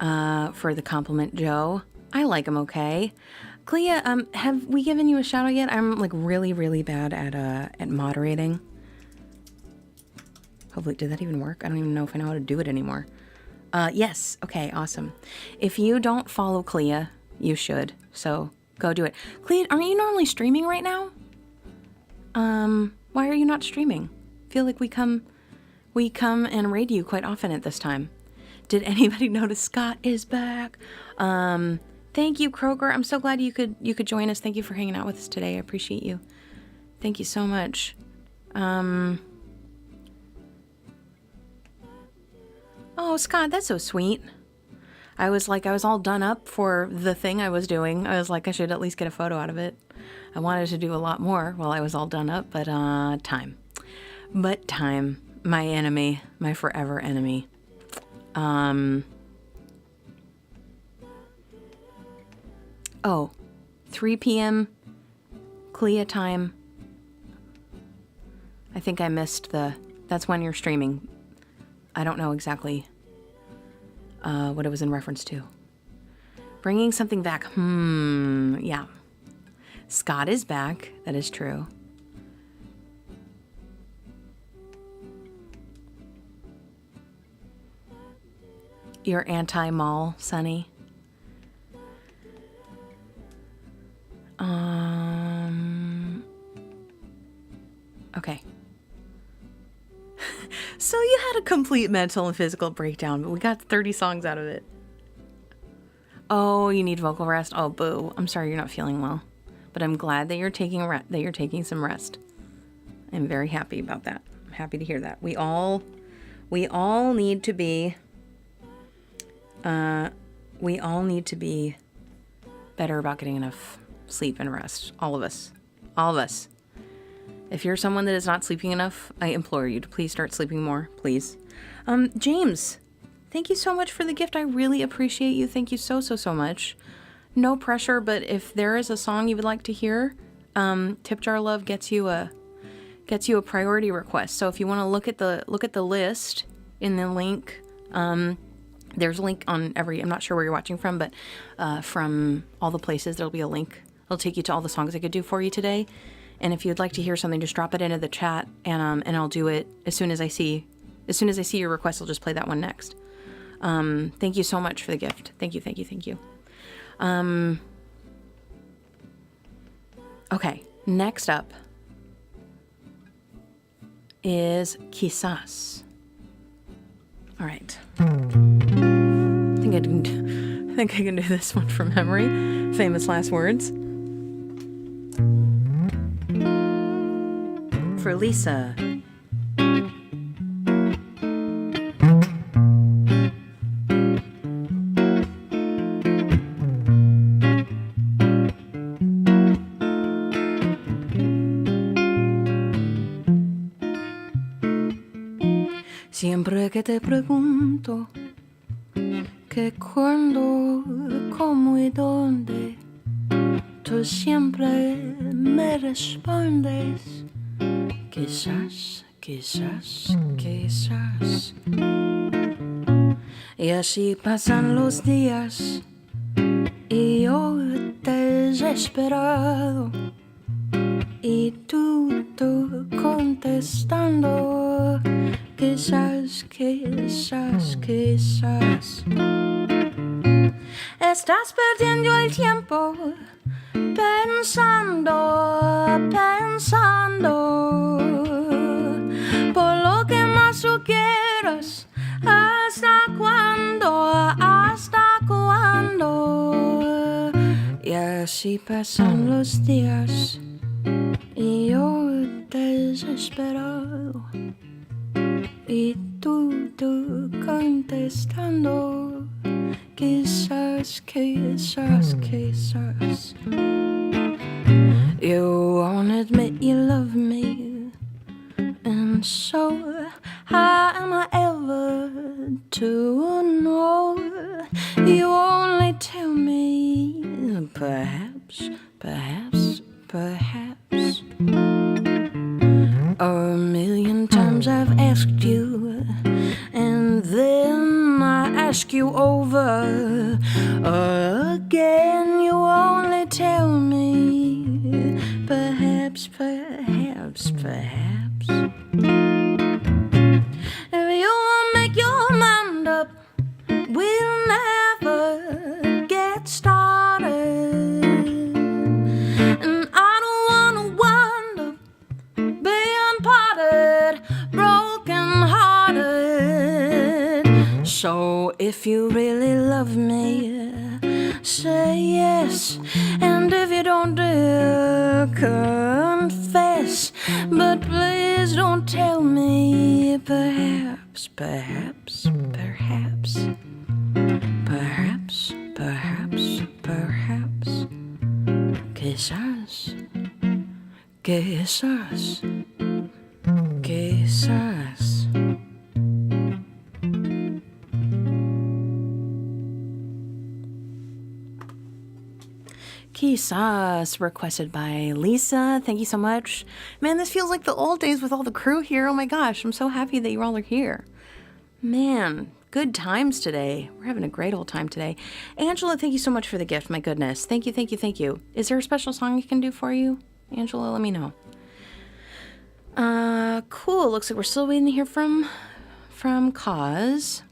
for the compliment, Joe. I like him okay. Clea, have we given you a shout out yet? I'm like really, really bad at moderating. Hopefully, did that even work? I don't even know if I know how to do it anymore. Yes. Okay, awesome. If you don't follow Clea, you should. So go do it. Clea, aren't you normally streaming right now? Why are you not streaming? I feel like we come and raid you quite often at this time. Did anybody notice Scott is back? Thank you, Kroger. I'm so glad you could join us. Thank you for hanging out with us today. I appreciate you. Thank you so much. Oh, Scott, that's so sweet. I was all done up for the thing I was doing. I was like, I should at least get a photo out of it. I wanted to do a lot more while I was all done up, but time. My enemy, my forever enemy. 3 p.m. Clea time. I think I missed that's when you're streaming. I don't know exactly what it was in reference to. Bringing something back. Yeah. Scott is back. That is true. You're anti-mall, Sonny. Okay. So you had a complete mental and physical breakdown, but we got 30 songs out of it. Oh, you need vocal rest? Oh, boo. I'm sorry you're not feeling well. But I'm glad that you're taking some rest. I'm very happy about that. I'm happy to hear that. We all need to be better about getting enough sleep and rest. All of us. If you're someone that is not sleeping enough, I implore you to please start sleeping more, please. James, Thank you so much for the gift. I really appreciate you. Thank you so much. No pressure, but if there is a song you would like to hear, Tip Jar Love gets you a priority request. So if you want to look at the list in the link, there's a link on I'm not sure where you're watching from, but from all the places there'll be a link. It'll take you to all the songs I could do for you today. And if you'd like to hear something, just drop it into the chat, and I'll do it as soon as I see your request. I'll just play that one next. Thank you so much for the gift. Thank you. Okay, next up is Quizás. All right. I think I can do this one from memory. Famous last words. For Lisa. Siempre que te pregunto que cuándo, cómo y dónde, tú siempre me respondes quizás. Y así pasan los días y yo desesperado y tú contestando quizás. Estás perdiendo el tiempo pensando por lo que más tú quieras. ¿Hasta cuándo? Y así pasan los días y yo desesperado y tú contestando quizás. You won't admit you love me, and so how am I ever to know? You only tell me perhaps. A million times I've asked you, and then I ask you over again. You only tell me perhaps. If you won't make your mind up, we'll never get started. And I don't wanna wind up being parted, broken hearted. So if you really love me, say yes. And if you don't dare confess, but please don't tell me perhaps. Quizás. Quizás, requested by Lisa. Thank you so much. Man, this feels like the old days with all the crew here. Oh my gosh, I'm so happy that you all are here. Man, good times today. We're having a great old time today. Angela, thank you so much for the gift. My goodness. Thank you. Is there a special song I can do for you? Angela, let me know. Cool. Looks like we're still waiting to hear from Cause.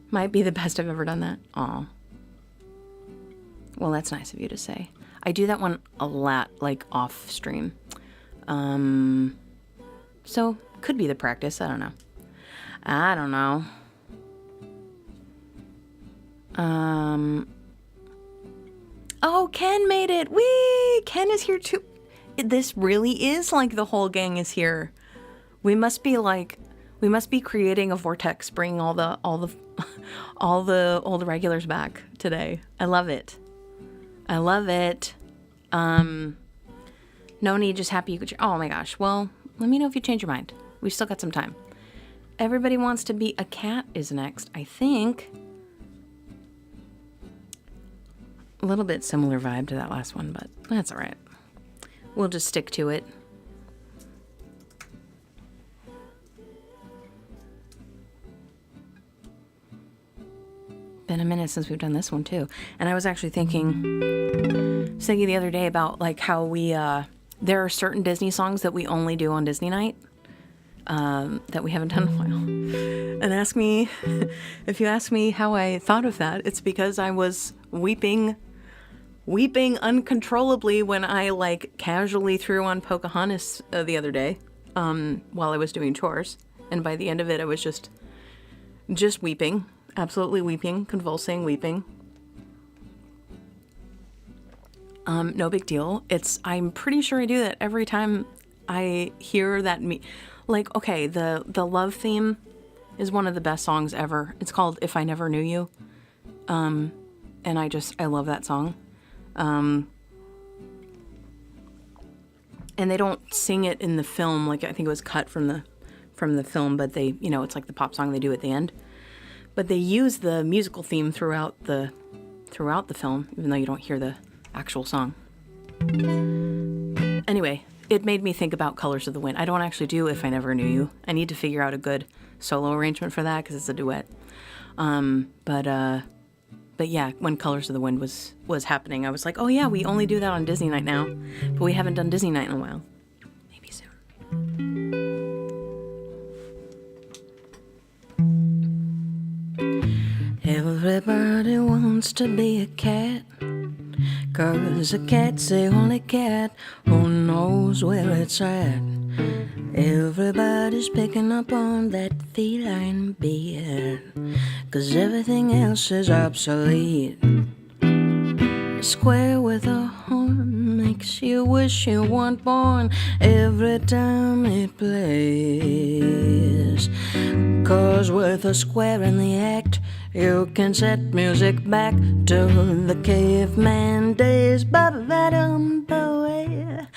Might be the best I've ever done that. Aw. Well, that's nice of you to say. I do that one a lot, like off stream. So could be the practice. I don't know. Oh, Ken made it. Whee! Ken is here too. This really is like the whole gang is here. We must be creating a vortex, bringing all the old regulars back today. I love it. No need, just happy you could. Oh my gosh. Well, let me know if you change your mind. We've still got some time. Everybody Wants to Be a Cat is next, I think. A little bit similar vibe to that last one, but that's all right. We'll just stick to it. Been a minute since we've done this one too. And I was actually thinking the other day about like how we there are certain Disney songs that we only do on Disney night that we haven't done in a while. And if you ask me how I thought of that, it's because I was weeping uncontrollably when I like casually threw on Pocahontas the other day while I was doing chores, and by the end of it I was just weeping, absolutely weeping, convulsing weeping. No big deal. I'm pretty sure I do that every time I hear that like, okay, the love theme is one of the best songs ever. It's called If I Never Knew You. And I love that song. And they don't sing it in the film, like I think it was cut from the film, but they, it's like the pop song they do at the end. But they use the musical theme throughout the film, even though you don't hear the actual song. Anyway, it made me think about Colors of the Wind. I don't actually do If I Never Knew You. I need to figure out a good solo arrangement for that because it's a duet. But yeah, when Colors of the Wind was happening, I was like, oh yeah, we only do that on Disney night now, but we haven't done Disney night in a while. Maybe soon. Everybody wants to be a cat, 'cause a cat's the only cat who knows where it's at. Everybody's picking up on that feline beard, 'cause everything else is obsolete. A square with a horn makes you wish you weren't born every time it plays. 'Cause with a square in the act, you can set music back to the caveman days. Ba-ba-ba-dum-ba-way.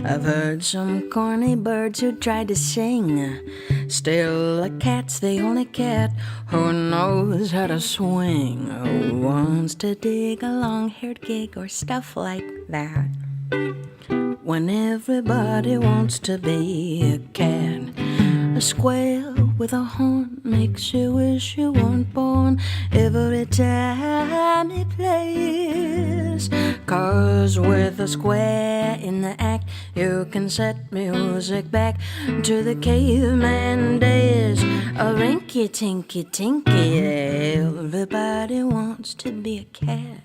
I've heard some corny birds who tried to sing. Still, a cat's the only cat who knows how to swing, who wants to dig a long-haired gig or stuff like that. When everybody wants to be a cat, a square with a horn makes you wish you weren't born every time it plays. 'Cause with a square in the act, you can set music back to the caveman days. A rinky-tinky-tinky, everybody wants to be a cat.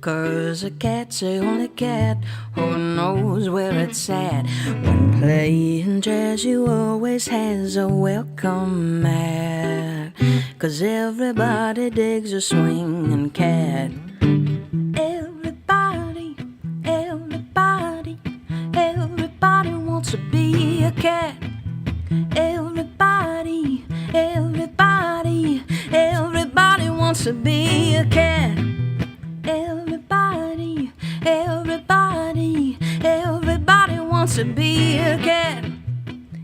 'Cause a cat's the only cat who knows where it's at. When playing jazz, you always has a welcome mat. 'Cause everybody digs a swinging cat. Everybody, everybody, everybody wants to be a cat. Everybody, everybody, everybody wants to be a cat. Everybody, everybody, everybody wants to be a cat.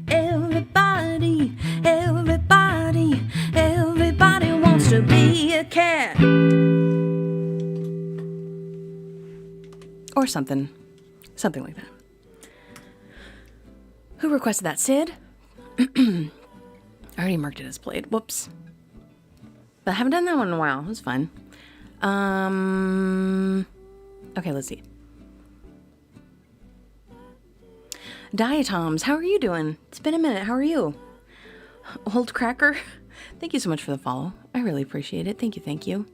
Everybody, everybody, everybody wants to be a cat. Or something like that. Who requested that? Sid? I already marked it as played. Whoops. But I haven't done that one in a while. It was fun. Okay, let's see. Diatoms, how are you doing? It's been a minute. How are you? Old Cracker, thank you so much for the follow. I really appreciate it. Thank you.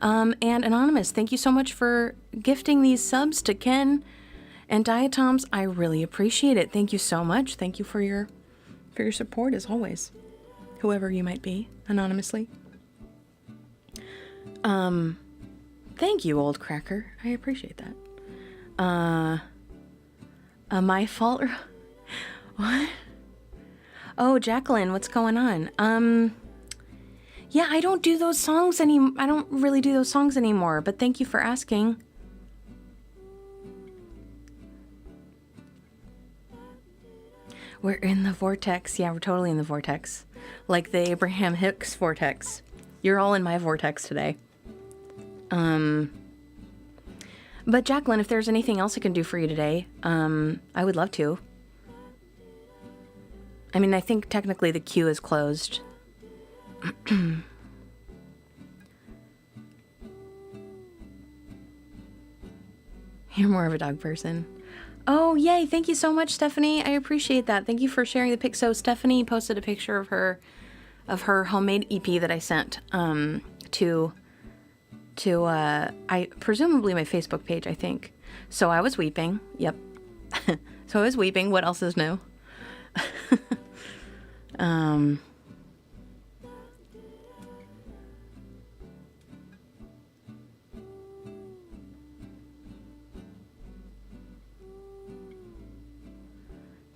And Anonymous, thank you so much for gifting these subs to Ken and Diatoms. I really appreciate it. Thank you so much. Thank you for your support as always. Whoever you might be, anonymously. Thank you, Old Cracker. I appreciate that. My fault. What? Oh, Jacqueline, what's going on? Yeah, I don't do those songs I don't really do those songs anymore, but thank you for asking. We're in the vortex. Yeah, we're totally in the vortex. like the Abraham Hicks vortex. You're all in my vortex today. But Jacqueline, if there's anything else I can do for you today, I would love to. I mean, I think technically the queue is closed. You're more of a dog person. Oh, yay. Thank you so much, Stephanie. I appreciate that. Thank you for sharing the pic. So Stephanie posted a picture of her homemade EP that I sent to I presumably my Facebook page, I think. So I was weeping. Yep. So I was weeping. What else is new?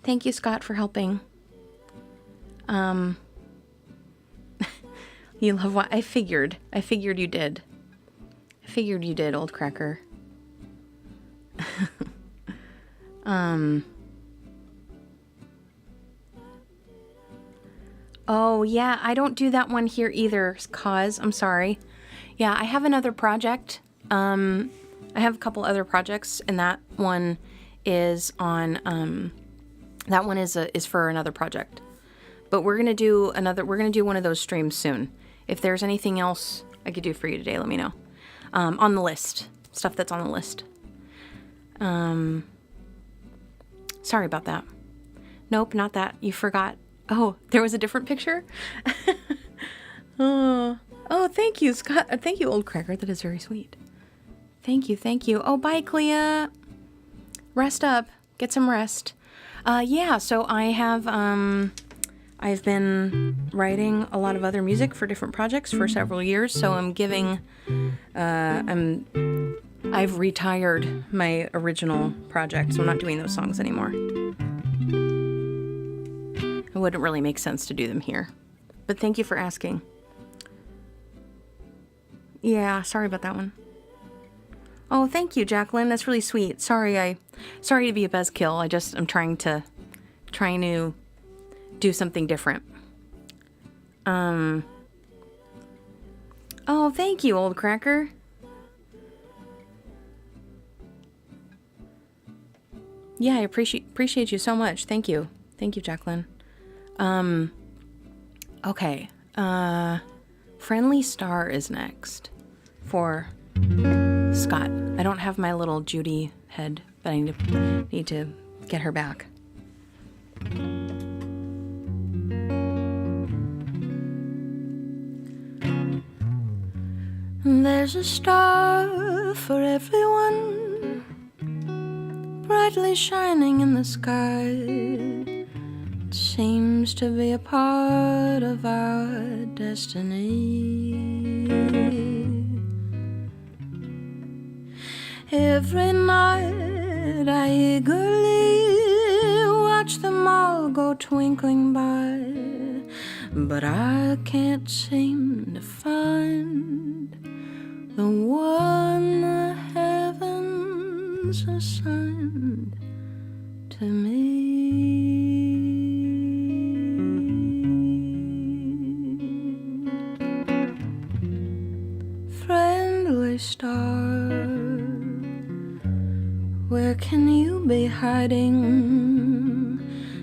Thank you, Scott, for helping. You love what I figured. I figured you did. I figured you did, old cracker. Oh, yeah, I don't do that one here either, cause I'm sorry. Yeah, I have another project. I have a couple other projects, and that one is on, that one is for another project. But we're gonna do one of those streams soon. If there's anything else I could do for you today, let me know. On the list. Stuff that's on the list. Sorry about that. Nope, not that. You forgot. Oh, there was a different picture? Oh, thank you, Scott. Thank you, old cracker. That is very sweet. Thank you, thank you. Oh, bye, Clea. Rest up. Get some rest. Yeah, so I have, I've been writing a lot of other music for different projects for several years, so I've retired my original project, so I'm not doing those songs anymore. It wouldn't really make sense to do them here. But thank you for asking. Yeah, sorry about that one. Oh, thank you, Jacqueline. That's really sweet. Sorry to be a buzzkill. I'm trying to do something different. Oh, thank you, old cracker. Yeah, I appreciate you so much. Thank you. Thank you, Jacqueline. Okay. Friendly Star is next for Scott. I don't have my little Judy head, but I need to get her back. There's a star for everyone, brightly shining in the sky. It seems to be a part of our destiny. Every night I eagerly watch them all go twinkling by, but I can't seem to find the one the heavens assigned to me. Friendly star, where can you be hiding?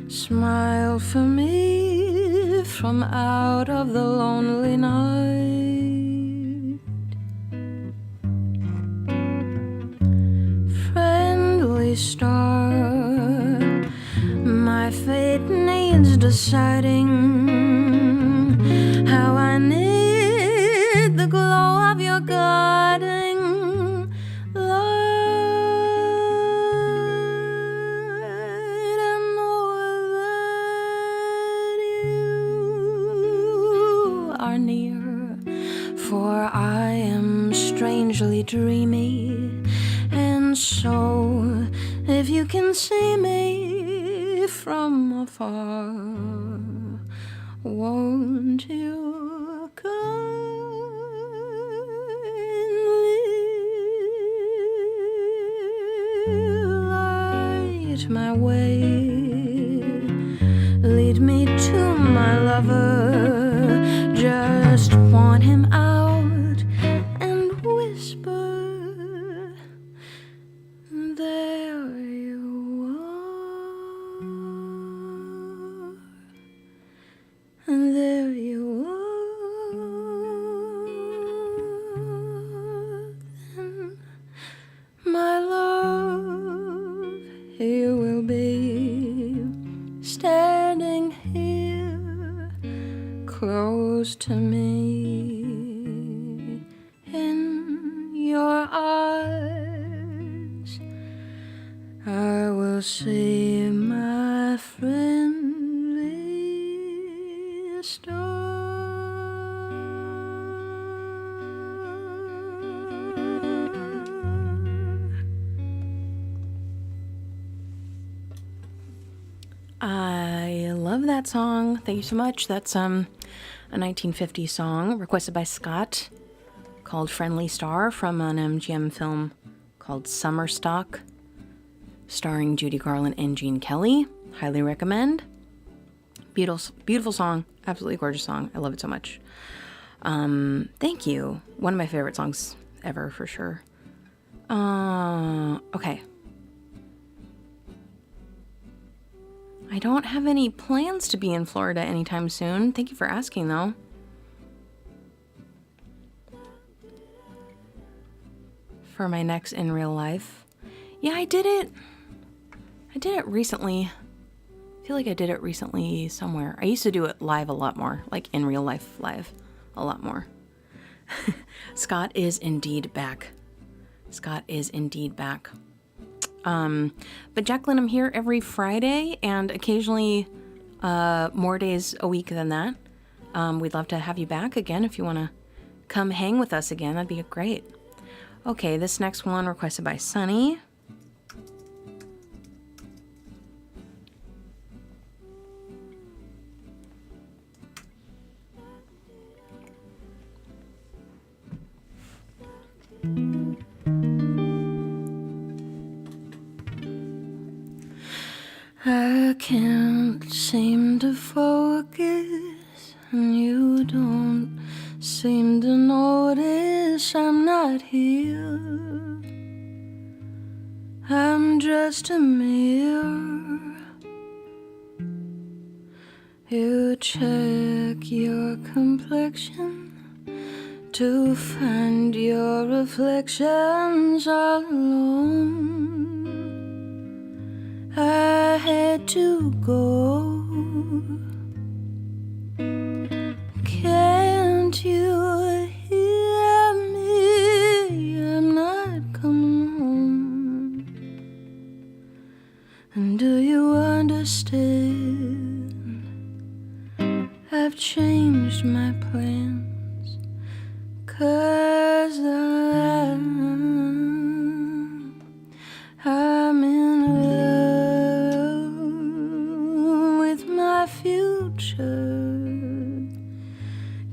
Smile for me from out of the lonely night. Friendly star, my fate needs deciding. How I need the glow of your guiding light. I know that you are near, for I am strangely dreamy. And so, if you can see me from afar, won't you kindly my way, lead me to my lover. see my friend restored. I love that song. Thank you so much. That's a 1950 song requested by Scott called Friendly Star from an MGM film called Summer Stock, starring Judy Garland and Gene Kelly. Highly recommend. Beautiful song. Absolutely gorgeous song. I love it so much. Thank you. One of my favorite songs ever, for sure. Okay. I don't have any plans to be in Florida anytime soon. Thank you for asking, though. For my next in real life. Yeah, I did it recently. I feel like I did it recently somewhere. I used to do it live a lot more, like in real life live a lot more. Scott is indeed back. But Jacqueline, I'm here every Friday and occasionally more days a week than that. We'd love to have you back again if you want to come hang with us again. That'd be great. Okay, this next one requested by Sunny. I can't seem to focus, and you don't seem to notice I'm not here. I'm just a mirror. You check your complexion to find your reflections all alone. I had to go. Can't you hear me? I'm not coming home. And do you understand? I've changed my plans, 'cause I'm in love with my future.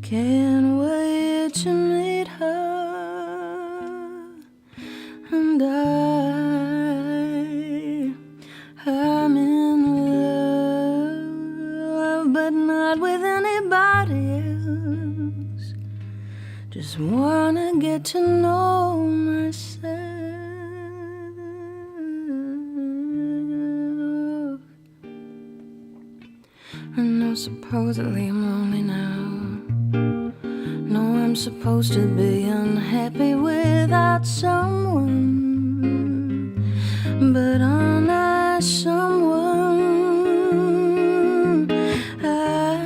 Can't wait to meet her. And I'm in love, but not with anybody else. Just wanna get to know myself. I know supposedly I'm lonely now. No, I'm supposed to be unhappy without someone. But aren't I someone? I'd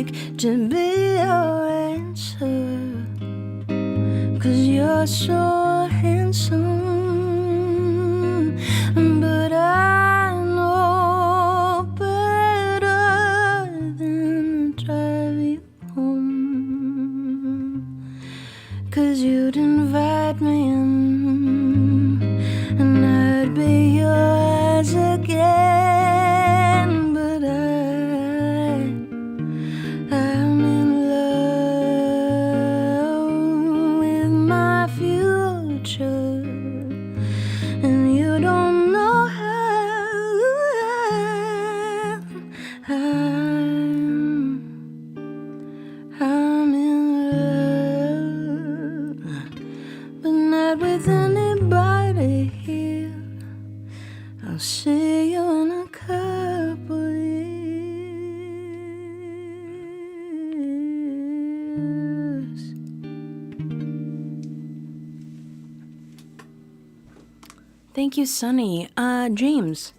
like to be your answer, 'cause you're so handsome. But I know better than to drive you home, 'cause you'd invite me in, and I'd be yours again. But I'm in love with my future, and you don't know how. I'm in love, but not with anybody here. I'll see you in a couple years. Thank you, Sunny. James,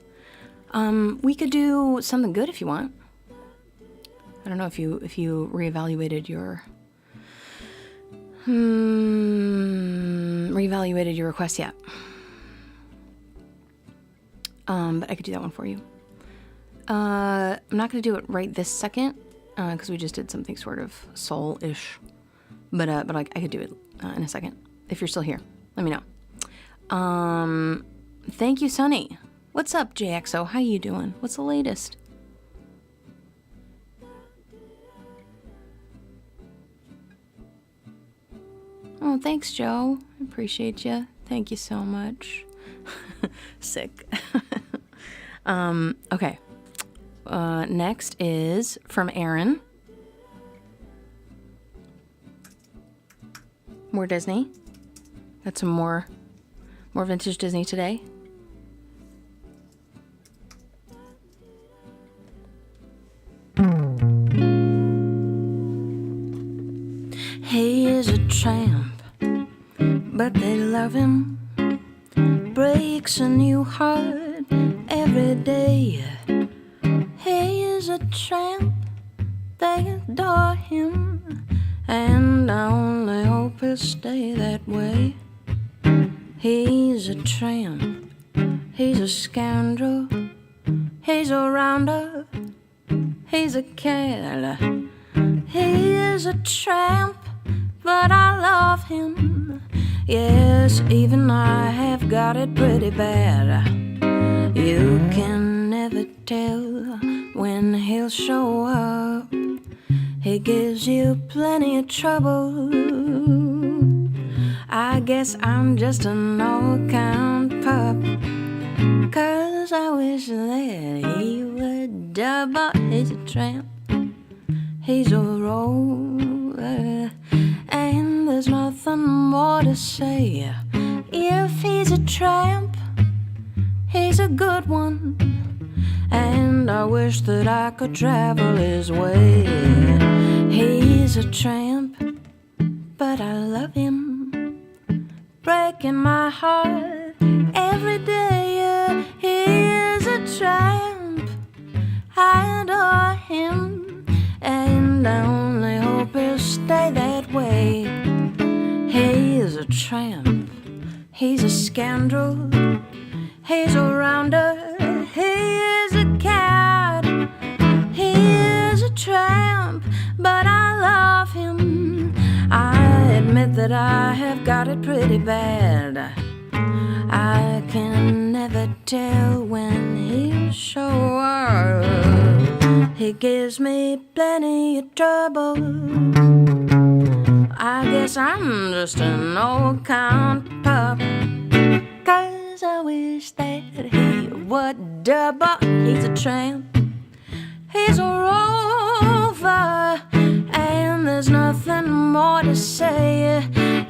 we could do something good if you want. I don't know if you reevaluated your reevaluated your request yet. But I could do that one for you. I'm not going to do it right this second, because we just did something sort of soul-ish. But like, I could do it in a second. If you're still here, let me know. Thank you, Sunny. What's up, JXO? How you doing? What's the latest? Oh, thanks, Joe. I appreciate you. Thank you so much. Sick. Okay. Next is from Aaron. More Disney. Got some more vintage Disney today. He is a tramp, but they love him. Breaks a new heart every day. He is a tramp, they adore him, and I only hope he'll stay that way. He's a tramp, he's a scoundrel, he's a rounder, he's a cad. He is a tramp, but I love him. Yes, even I have got it pretty bad. You can never tell when he'll show up. He gives you plenty of trouble. I guess I'm just an no-count pup, 'cause I wish that he would but he's a tramp, he's a roller, and there's nothing more to say. If he's a tramp, he's a good one, and I wish that I could travel his way. He's a tramp, but I love him, breaking my heart every day. He is a tramp, I adore him, and I only hope he'll stay that way. He's a tramp, he's a scoundrel, he's a rounder, he is a cad. He is a tramp, but I love him. I admit that I have got it pretty bad. I can never tell when he'll show up. He gives me plenty of trouble. I guess I'm just an old count pup, 'cause I wish that he would double. He's a tramp, he's a rover, and there's nothing more to say.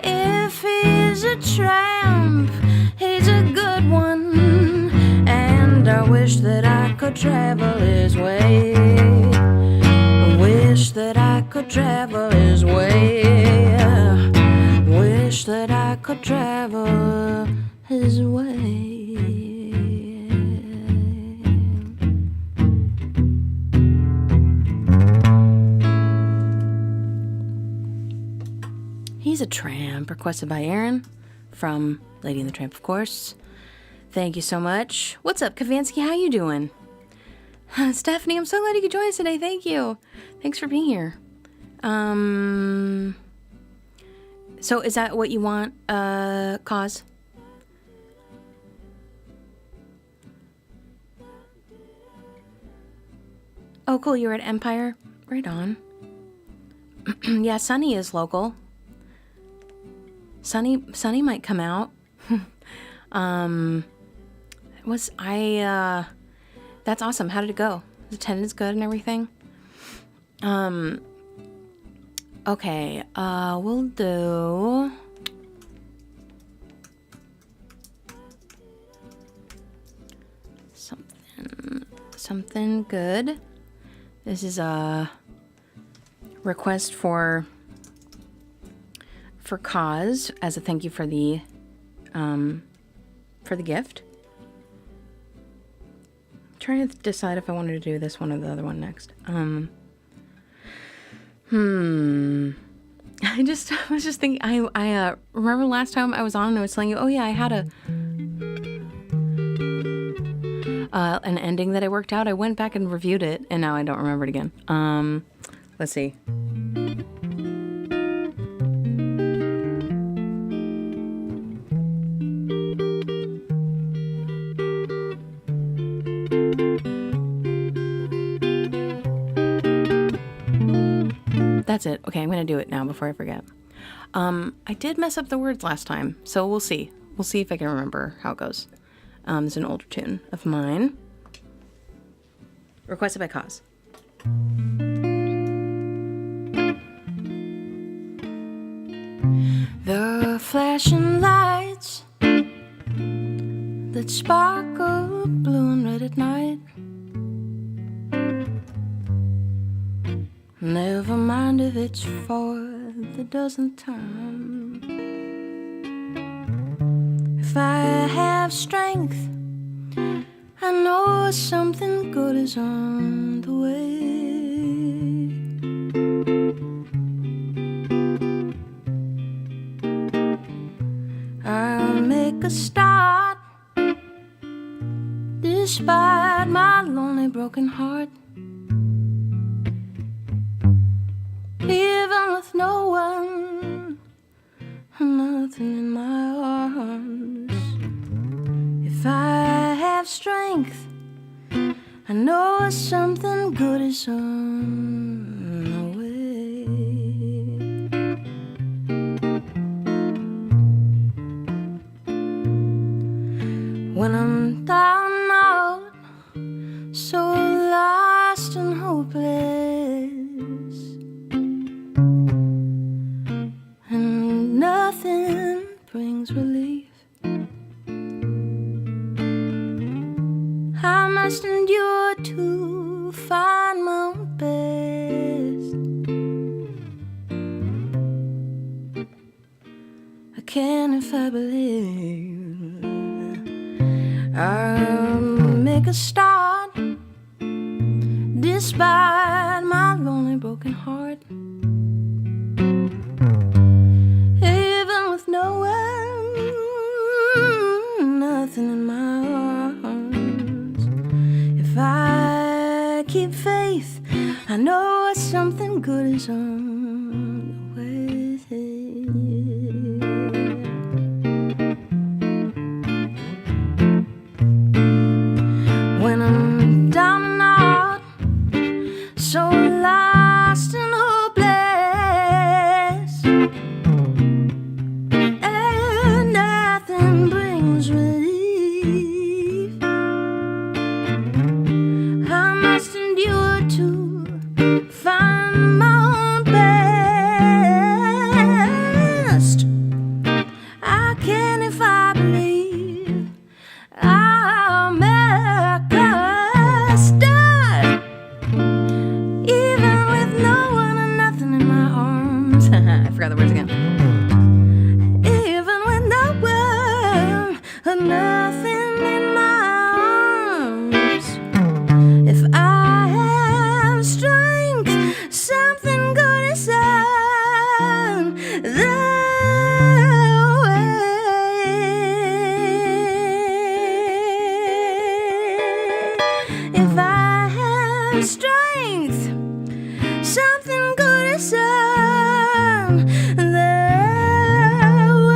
If he's a tramp, he's a good one, and I wish that I could travel his way. I wish that I could travel his way. Wish that I could travel his way. He's a Tramp, requested by Aaron from Lady and the Tramp, of course. Thank you so much. What's up, Kavansky? How you doing? Stephanie, I'm so glad you could join us today. Thank you. Thanks for being here. So is that what you want, Cause? Oh, cool. You're at Empire? Right on. Yeah, Sunny is local. Sunny might come out. That's awesome. How did it go? The attendance good and everything? Okay, we'll do something good. This is a request for Cause as a thank you for the gift. I'm trying to decide if I wanted to do this one or the other one next. I was just thinking, I remember last time I was on and I was telling you, oh yeah, I had an ending that I worked out. I went back and reviewed it, and now I don't remember it again. Let's see. That's it. Okay, I'm gonna do it now before I forget. I did mess up the words last time, so we'll see. We'll see if I can remember how it goes. It's an older tune of mine. Requested by Cause. The flashing lights that sparkle blue and red at night. Never mind if it's for the dozenth time. If I have strength, I know something good is on the way. I'll make a start, despite my lonely broken heart. Even with no one, nothing in my arms. If I have strength, I know something good is on the way. When I'm down and out, so lost and hopeless, and nothing brings relief, I must endure to find my best. I can if I believe. I'll make a start, despite my lonely broken heart. Even with no one, nothing in my arms. If I keep faith, I know something good is on the way. When I'm down and out, so lost and hopeless, and nothing brings relief, I must endure to find my own best. I can if I believe. I'll make a start, even with no one and nothing in my arms. I forgot the words again. Even with no one and nothing in my arms. If I have strength, something good is on the way. If I have strength, something good is on the way.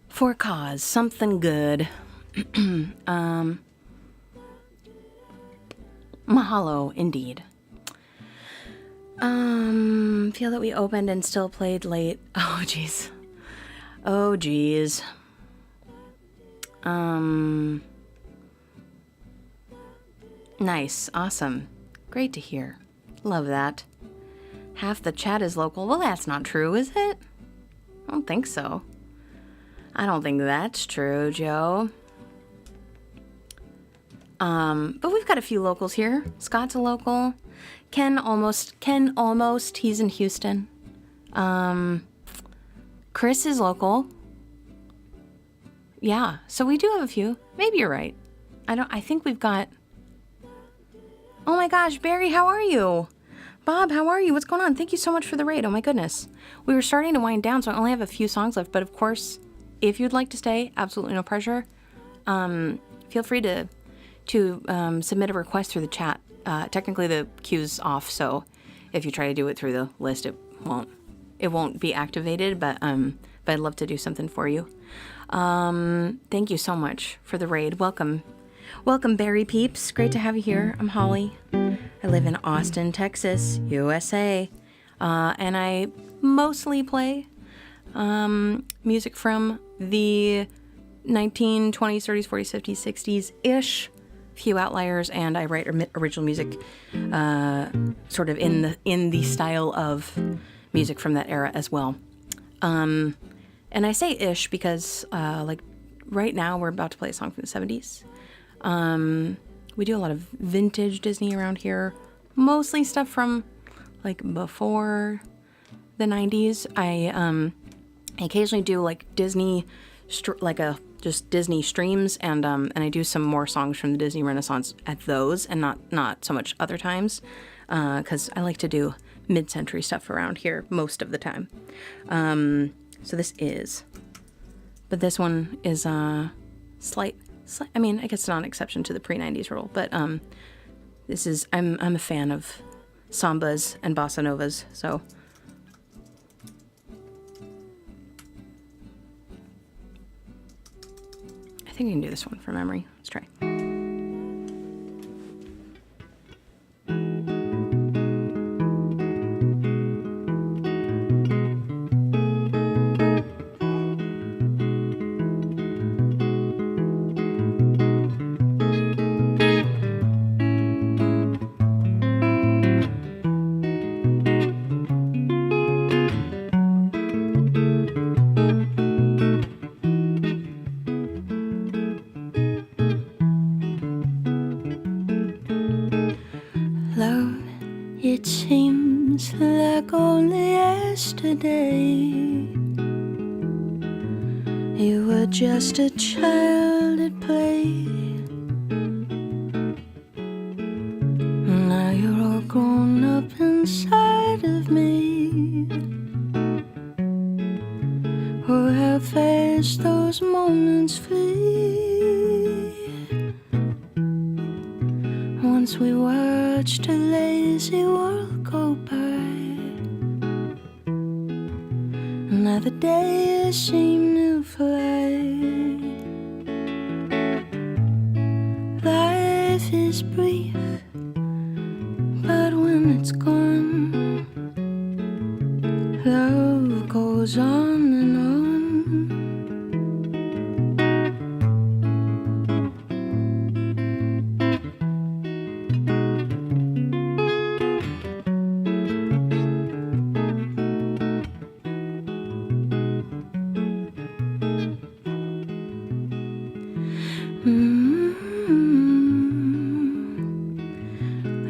For Cause, something good. Mahalo, indeed. Feel that we opened and still played late. Oh, jeez. Oh, jeez. Nice. Awesome. Great to hear. Love that. Half the chat is local. Well, that's not true, is it? I don't think so. I don't think that's true, Joe. But we've got a few locals here. Scott's a local. Ken almost, he's in Houston. Chris is local. Yeah, so we do have a few. Maybe you're right. I think we've got... Oh my gosh, Barry, how are you? Bob, how are you? What's going on? Thank you so much for the raid. Oh my goodness. We were starting to wind down, so I only have a few songs left. But of course, if you'd like to stay, absolutely no pressure. Feel free to submit a request through the chat. Technically, the queue's off, so if you try to do it through the list, it won't be activated. But I'd love to do something for you. Thank you so much for the raid. Welcome, Barry peeps. Great to have you here. I'm Holly. I live in Austin, Texas, USA, and I mostly play music from the 1920s, 30s, 40s, 50s, 60s ish. Few outliers, and I write original music, sort of in the style of music from that era as well. And I say ish because like right now we're about to play a song from the 70s. We do a lot of vintage Disney around here, mostly stuff from like before the 90s. I occasionally do like Disney, just Disney streams, and I do some more songs from the Disney Renaissance at those, and not so much other times, because I like to do mid-century stuff around here most of the time. So this one is slight. I mean, I guess it's not an exception to the pre-90s rule, but this is I'm a fan of sambas and bossa novas, so. I think I can do this one from memory. Let's try. It seems like only yesterday you were just a child at play. Now you're all grown up inside of me. Oh, how fast those moments flee. Once we watched a lazy world go by. Now the days seem to fly. Life is brief, but when it's gone, love goes on and on.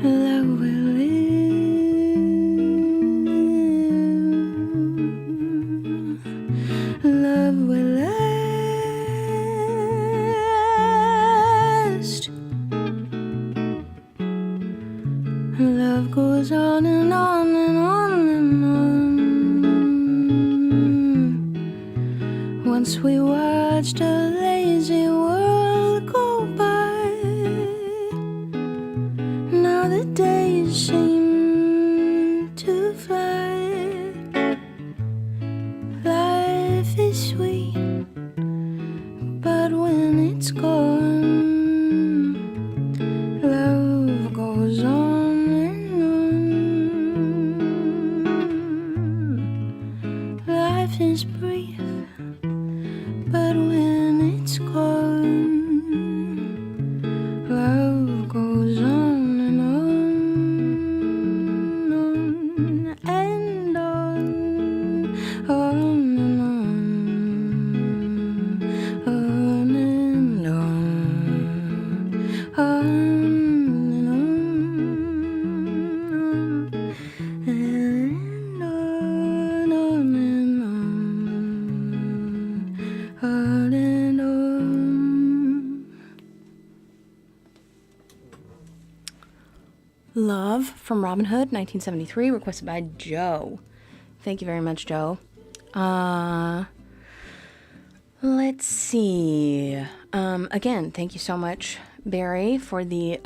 Love will live. Love will last. Love goes on and on and on and on. Once we watched a lazy world go by. Now the days seem to fly. Life is sweet, but when it's gone, love goes on and on. Life is brief, but when it's from Robin Hood, 1973, requested by Joe. Thank you very much, Joe. Let's see. Again, thank you so much, Barry, for the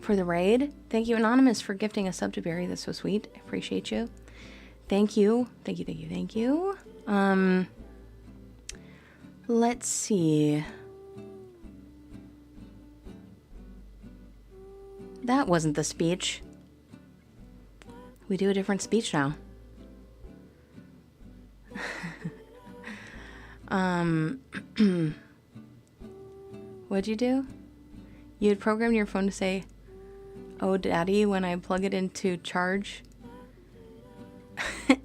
raid. Thank you, Anonymous, for gifting a sub to Barry. That's so sweet. I appreciate you. Thank you. Thank you, thank you, thank you. Let's see. That wasn't the speech. We do a different speech now. What'd you do? You had programmed your phone to say, "Oh, Daddy," when I plug it into charge.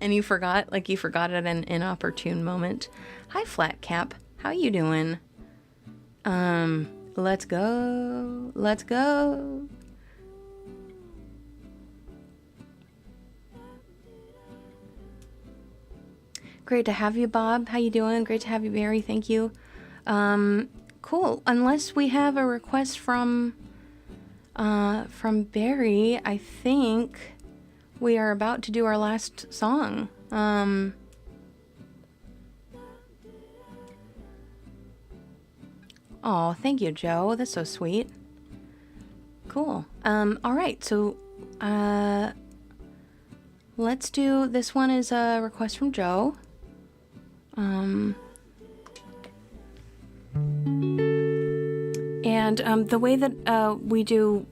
And you forgot at an inopportune moment. Hi, Flat Cap. How you doing? Let's go. Let's go. Great to have you, Bob. How you doing? Great to have you, Barry. Thank you. Cool. Unless we have a request from Barry, I think we are about to do our last song. Oh, thank you, Joe. That's so sweet. Cool. All right. So, let's do this one. Is a request from Joe. And the way that we do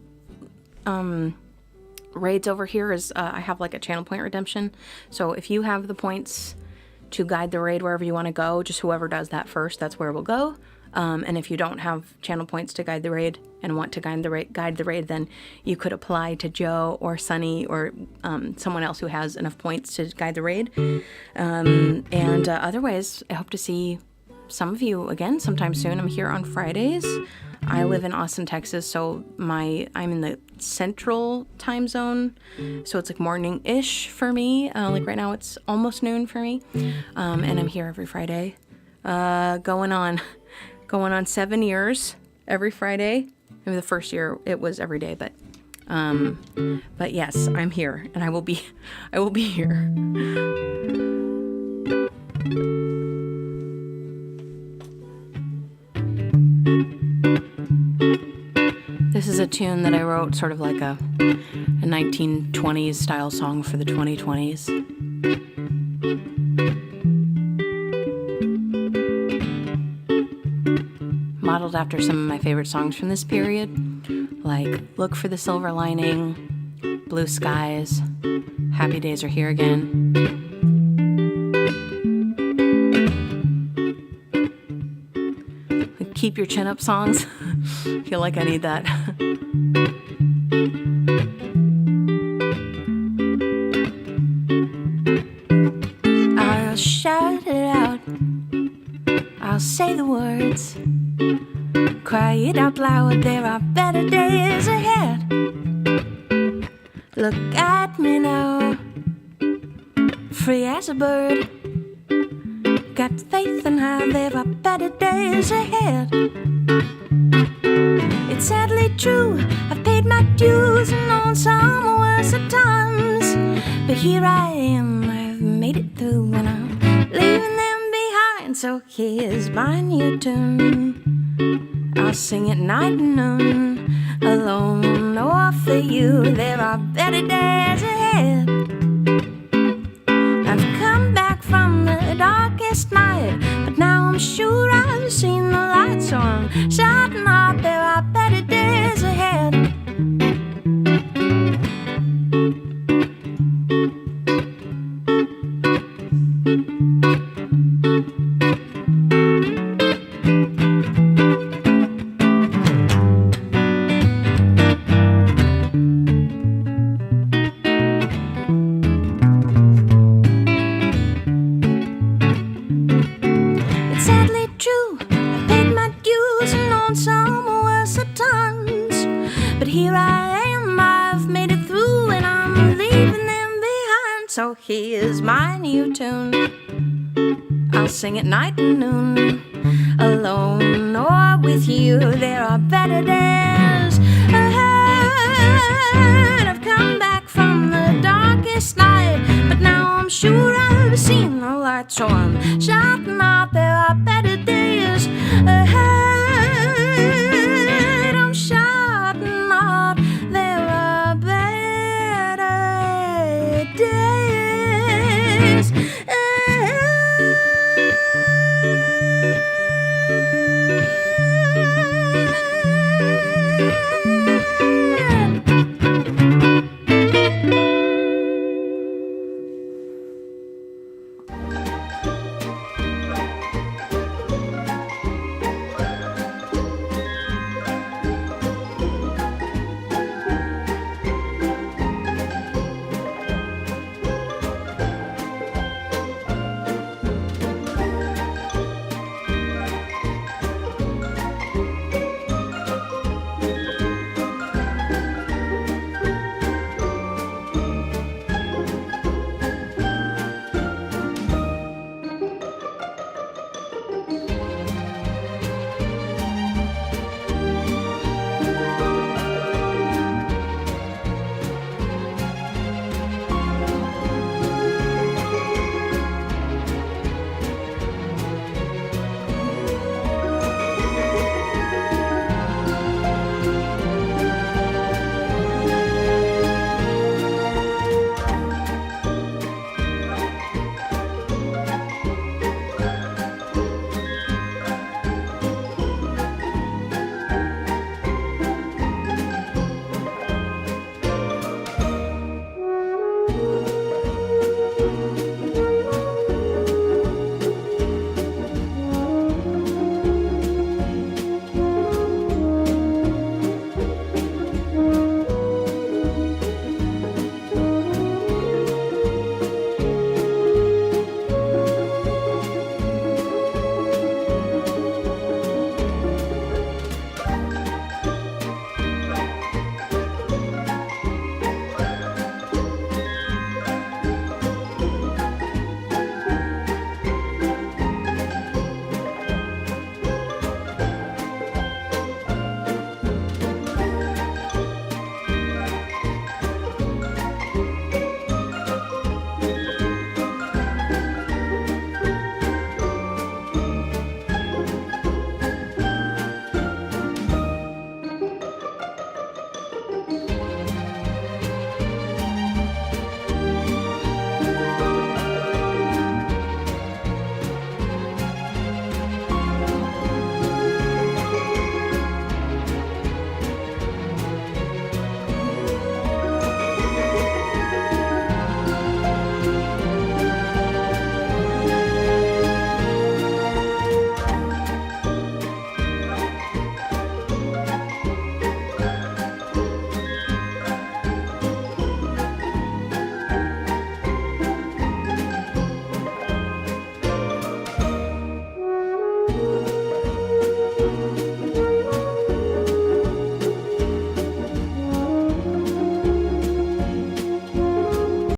raids over here is I have like a channel point redemption. So if you have the points to guide the raid wherever you want to go, just whoever does that first, that's where we'll go. And if you don't have channel points to guide the raid and want to guide the raid, then you could apply to Joe or Sunny or someone else who has enough points to guide the raid. And otherwise, I hope to see some of you again sometime soon. I'm here on Fridays. I live in Austin, Texas, so I'm in the central time zone, so it's like morning-ish for me. Like right now, it's almost noon for me, and I'm here every Friday, going on 7 years every Friday. Maybe the first year it was every day, but yes, I'm here, and I will be here. This is a tune that I wrote, sort of like a 1920s style song for the 2020s. Modeled after some of my favorite songs from this period, like Look for the Silver Lining, Blue Skies, Happy Days Are Here Again. Keep Your Chin Up songs. Feel like I need that. I'll shout it out. I'll say the words. Cry it out loud. There are better days ahead. Look at me now. Free as a bird. Got faith in how there are better days ahead. It's sadly true, I've paid my dues and known some worse at times. But here I am, I've made it through, and I'm leaving them behind. So here's my new tune. I'll sing it night and noon, alone or for you. There are better days ahead. I've come back from the darkest night, but now I'm sure I've seen the light, so I'm shouting out there are better days ahead. So here's my new tune. I'll sing it night and noon, alone or with you. There are better days ahead. I've come back from sure I've seen the light, so I'm shutting my